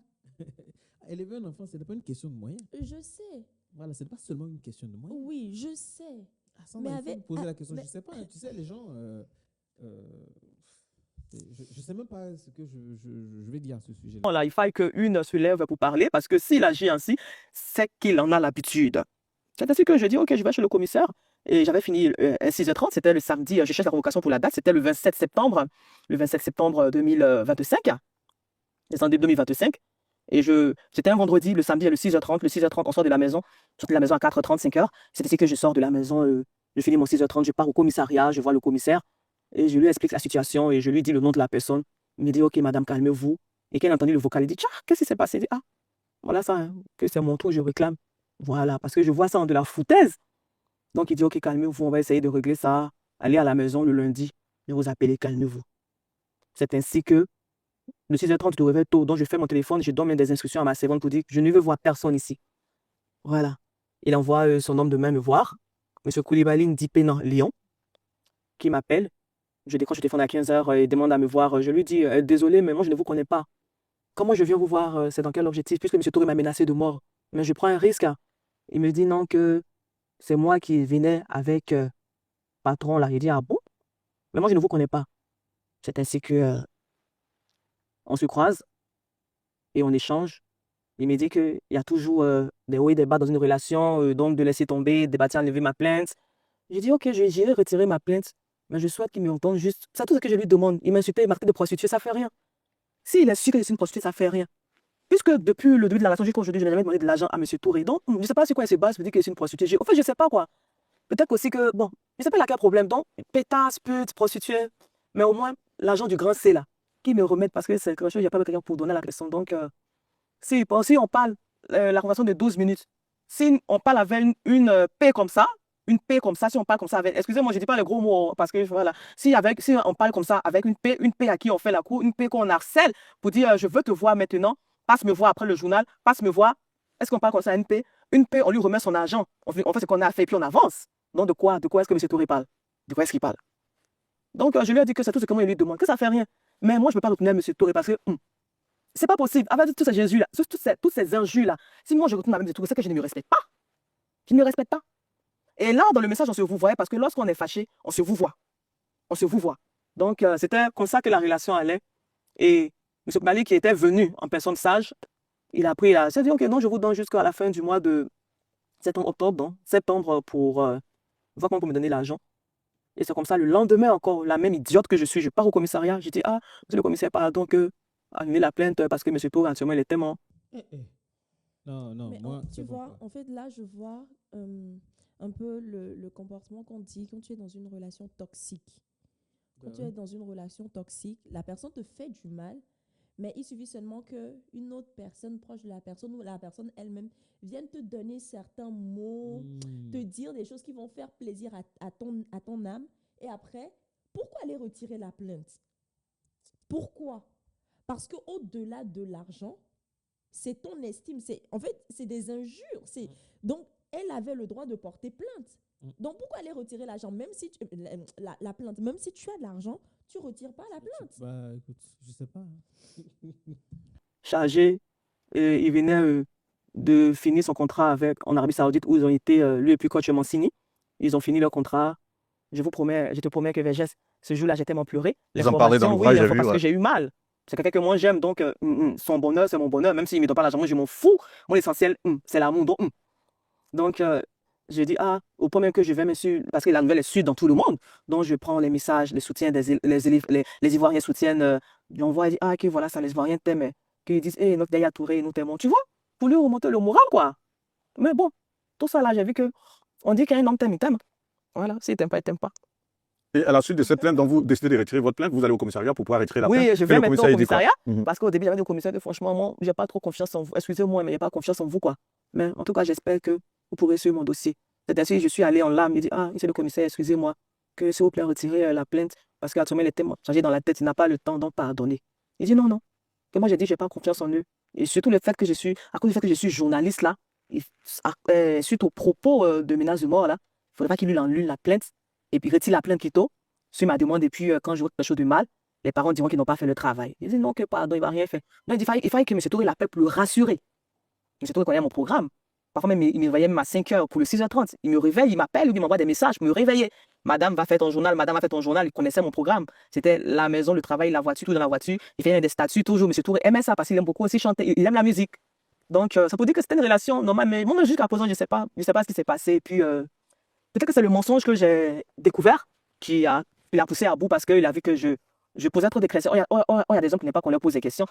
Élever un enfant, ce n'est pas une question de moyens. Je sais. Voilà, ce n'est pas seulement une question de moyens. Oui, je sais. Ah, ça, Mais il faut avec- me poser ah, la question. mais- Je ne sais pas. Tu sais, les gens. Je ne sais même pas ce que je vais dire à ce sujet-là. Là, il faille qu'une se lève pour parler, parce que s'il agit ainsi, c'est qu'il en a l'habitude. C'est ainsi que je dis, OK, je vais chez le commissaire. Et j'avais fini à 6h30, c'était le samedi, je cherche la convocation pour la date, c'était le 27 septembre 2025, décembre 2025. Et c'était un vendredi, le samedi à 6h30, le 6h30, on sort de la maison, je sors de la maison à 4h30, 5h. C'est ainsi que je sors de la maison, je finis mon 6h30, je pars au commissariat, je vois le commissaire, et je lui explique la situation, et je lui dis le nom de la personne. Il me dit, OK, madame, calmez-vous. Et quand il a entendu le vocal, il dit, tiens, qu'est-ce qui s'est passé? Il dit, ah, voilà ça, hein, que c'est mon tour, je réclame. Voilà, parce que je vois ça en de la foutaise. Donc, il dit, OK, calmez-vous, on va essayer de régler ça. Allez à la maison le lundi, je vous appelle, calmez-vous. C'est ainsi que, le 6h30, je me réveille tôt, donc je fais mon téléphone, je donne même des instructions à ma servante pour dire, je ne veux voir personne ici. Voilà. Il envoie son homme de main me voir, M. Koulibaly Ndipena Lyon, qui m'appelle. Je décroche le téléphone à 15h et demande à me voir. Je lui dis, désolé, mais moi, je ne vous connais pas. Comment je viens vous voir? C'est dans quel objectif? Puisque M. Touré m'a menacé de mort. Mais je prends un risque. Il me dit non, que c'est moi qui venais avec patron là. Il dit, ah bon? Mais moi, je ne vous connais pas. C'est ainsi que on se croise et on échange. Il me dit qu'il y a toujours des hauts et des bas dans une relation, donc de laisser tomber, de bâtir enlever ma plainte. J'ai dit, OK, j'irai retirer ma plainte, mais je souhaite qu'il me entende juste. C'est tout ce que je lui demande. Il m'insultait, il m'a traité de prostituée, ça fait rien. S'il est sûr que je suis une prostituée, ça fait rien. Puisque depuis le début de la relation jusqu'à aujourd'hui, je n'ai jamais demandé de l'argent à M. Touré. Donc, je ne sais pas sur quoi il se base pour dire que je suis une prostituée. En fait, je ne sais pas quoi. Peut-être aussi que, bon, je ne sais pas laquelle problème. Donc, pétasse, pute, prostituée. Mais au moins, l'argent du grand C là, qui me remette parce que c'est quelque chose, il n'y a pas quelqu'un pour donner la question. Donc, si on parle, la conversation de 12 minutes, si on parle avec une paix comme ça, si on parle comme ça avec, excusez-moi, je ne dis pas les gros mots, parce que voilà, si on parle comme ça avec une paix à qui on fait la cour, une paix qu'on harcèle pour dire je veux te voir maintenant, passe me voir après le journal, passe me voir, est-ce qu'on parle comme ça à une paix? Une paix, on lui remet son argent, on fait ce qu'on a fait, puis on avance. Donc de quoi est-ce que M. Touré parle? De quoi est-ce qu'il parle? Donc je lui ai dit que c'est tout ce que moi il lui demande, que ça ne fait rien. Mais moi je ne peux pas retourner à M. Touré parce que c'est pas possible. Avec tous ces Jésus-là, toutes ces injures-là, si moi je retourne à M. Touré, c'est que je ne me respecte pas. Je ne me respecte pas. Et là, dans le message, on se vous voyait parce que lorsqu'on est fâché, on se vous voit. On se vous voit. Donc, c'était comme ça que la relation allait. Et M. Koulibaly, qui était venu en personne sage, il a dit, OK, non, je vous donne jusqu'à la fin du mois de septembre pour voir comment on peut me donner l'argent. Et c'est comme ça, le lendemain encore, la même idiote que je suis, je pars au commissariat, je dis, ah, monsieur le commissaire, pardon, annuler la plainte parce que M. Touré, actuellement, il est tellement... Non, Mais moi, tu c'est bon, vois, quoi. en fait, là, je vois un peu le comportement qu'on dit quand tu es dans une relation toxique. Quand tu es dans une relation toxique, la personne te fait du mal, mais il suffit seulement qu'une autre personne proche de la personne ou la personne elle-même vienne te donner certains mots, te dire des choses qui vont faire plaisir à ton âme. Et après, pourquoi aller retirer la plainte? Pourquoi? Parce qu'au-delà de l'argent, c'est ton estime. En fait, c'est des injures. Donc, elle avait le droit de porter plainte. Donc, pourquoi aller retirer l'argent? Même si la plainte, même si tu as de l'argent, tu ne retires pas la plainte. Bah, écoute, je sais pas. Chargé, il venait de finir son contrat en Arabie Saoudite où ils ont été, lui et puis coach Mancini. Ils ont fini leur contrat. Je te promets que Vergès, ce jour-là, j'ai tellement pleuré. Ils en parlaient dans l'ouvrage, j'ai vu. Parce que j'ai eu mal. C'est quelqu'un que moi j'aime, donc son bonheur, c'est mon bonheur. Même s'il ne me donne pas l'argent, moi je m'en fous. Moi, l'essentiel, c'est l'amour. Donc, je dis, au point même que je vais me suivre, parce que la nouvelle est sûre dans tout le monde. Donc, je prends les messages, les soutiens, les Ivoiriens soutiennent. J'envoie et dis, ok, voilà, ça, les Ivoiriens t'aiment. Qu'ils disent, notre Yaya Touré, nous t'aimons. Tu vois, pour lui remonter le moral, quoi. Mais bon, tout ça là, j'ai vu que, on dit qu'un homme t'aime, il t'aime. Voilà, s'il t'aime pas, il t'aime pas. Et à la suite de cette plainte, donc vous décidez de retirer votre plainte, vous allez au commissariat pour pouvoir retirer la plainte. Oui, je Et vais le maintenant au commissaire, il dit quoi? commissariat Mhm. parce qu'au début, j'avais dit au commissaire que franchement, moi, j'ai pas trop confiance en vous. Excusez-moi, mais j'ai pas confiance en vous, quoi. Mais en tout cas, j'espère que vous pourrez suivre mon dossier. C'est ainsi, je suis allé en larmes. Il dit, ah, c'est le commissaire, excusez-moi, que s'il vous plaît, retirez la plainte parce qu'actuellement, il était chargé dans la tête, il n'a pas le temps d'en pardonner. Il dit, non, non, que moi, j'ai dit, j'ai pas confiance en eux. Et surtout le fait que je suis, à cause du fait que je suis journaliste, là, et, suite aux propos de menaces de mort, là, il faudrait pas qu'il lui annule la plainte et puis retire la plainte plutôt sur ma demande. Et puis, quand je vois quelque chose de mal, les parents diront qu'ils n'ont pas fait le travail. Il dit non, que pardon, il va rien faire. Non, il fallait que M. Touré l'appelle pour le rassurer. M. Touré connaît mon programme. Parfois même, il me réveillait même à 5 heures pour le 6h30. Il me réveille, il m'appelle, il m'envoie des messages pour me réveiller. Madame va faire ton journal, madame va faire ton journal. Il connaissait mon programme. C'était la maison, le travail, la voiture, tout dans la voiture. Il fait des statuts toujours. M. Touré aimait ça parce qu'il aime beaucoup aussi chanter. Il aime la musique. Donc, ça peut dire que c'était une relation normale. Mais moi, jusqu'à présent, je ne sais pas. Je sais pas ce qui s'est passé. Et puis, peut-être que c'est le mensonge que j'ai découvert il a poussé à bout parce qu'il a vu que je posais trop de questions. Il y a des hommes qui n'aiment pas qu'on leur pose des questions.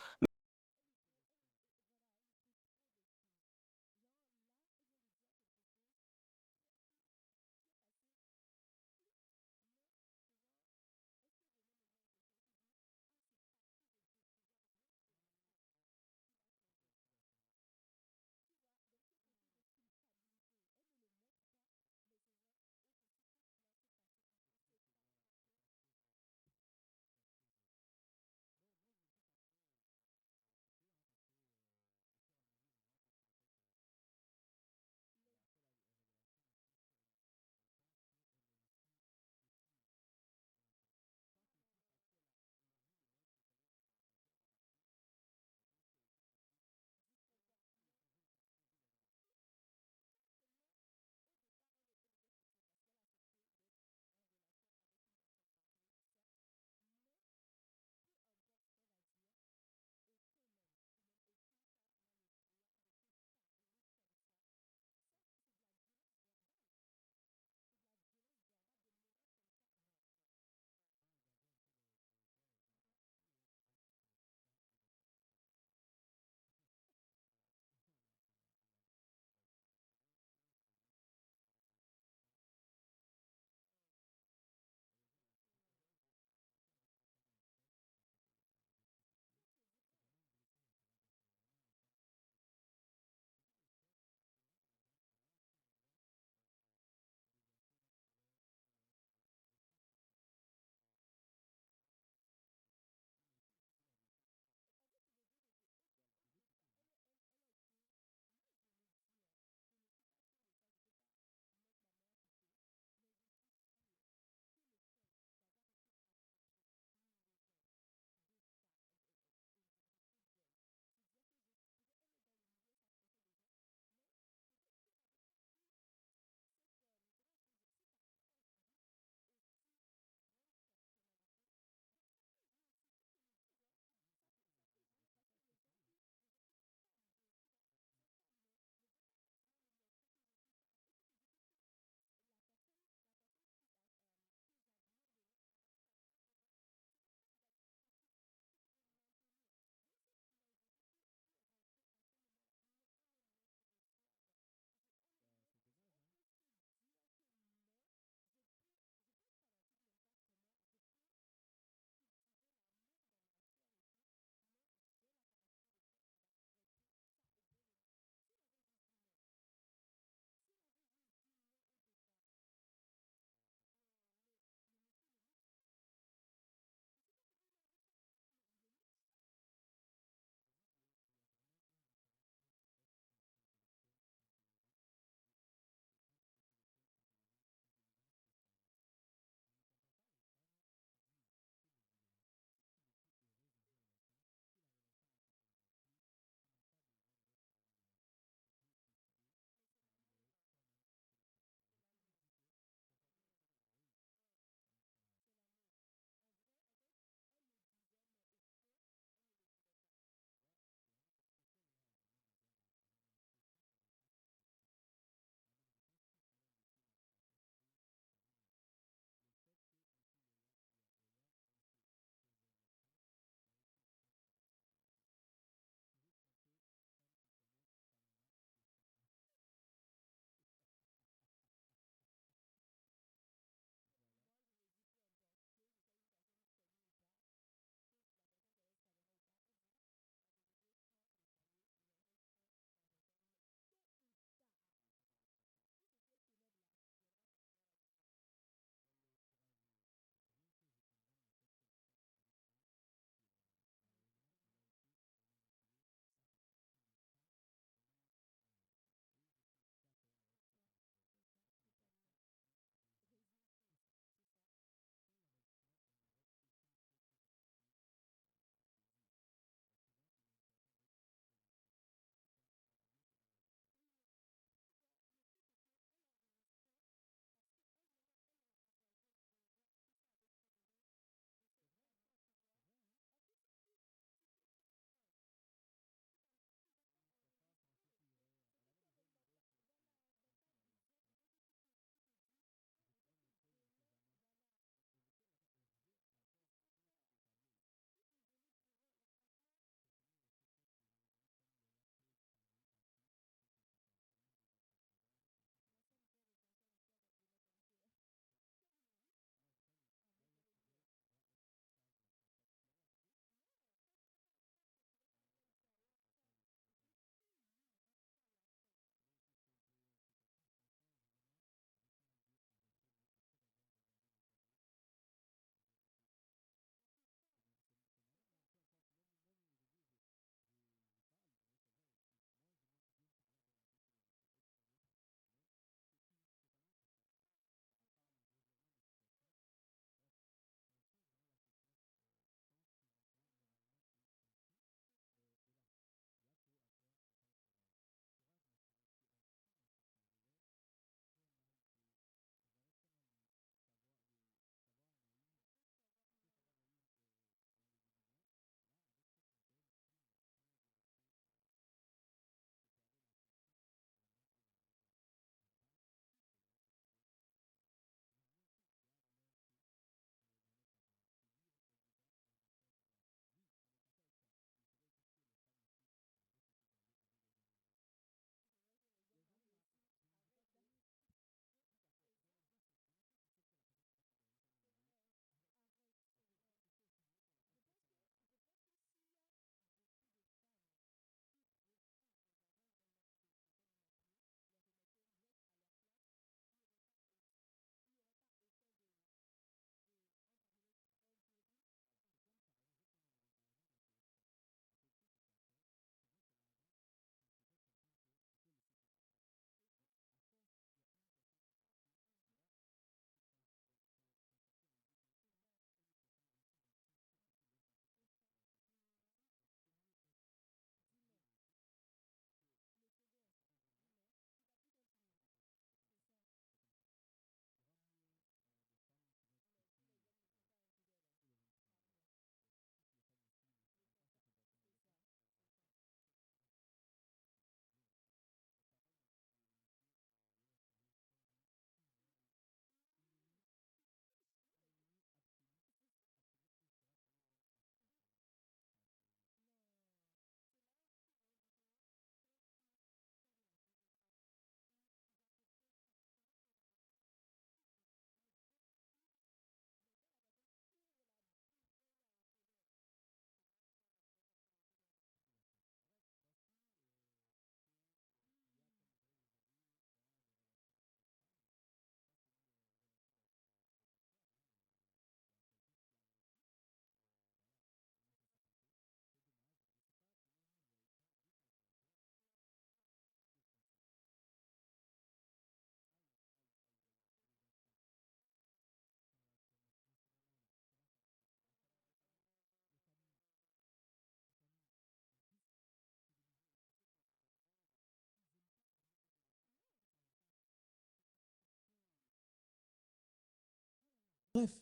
Bref,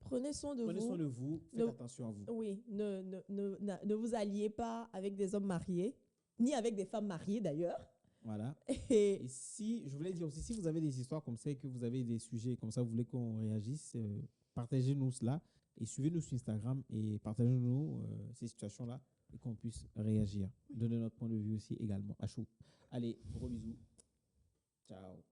Prenez soin de prenez vous. soin de vous, faites Ne- attention à vous. Oui, ne vous alliez pas avec des hommes mariés, ni avec des femmes mariées d'ailleurs. Voilà. Et Et si, je voulais dire aussi, si vous avez des histoires comme ça et que vous avez des sujets comme ça, vous voulez qu'on réagisse, partagez-nous cela et suivez-nous sur Instagram et partagez-nous ces situations-là et qu'on puisse réagir. Donnez notre point de vue aussi également à chaud. Allez, gros bisous. Ciao.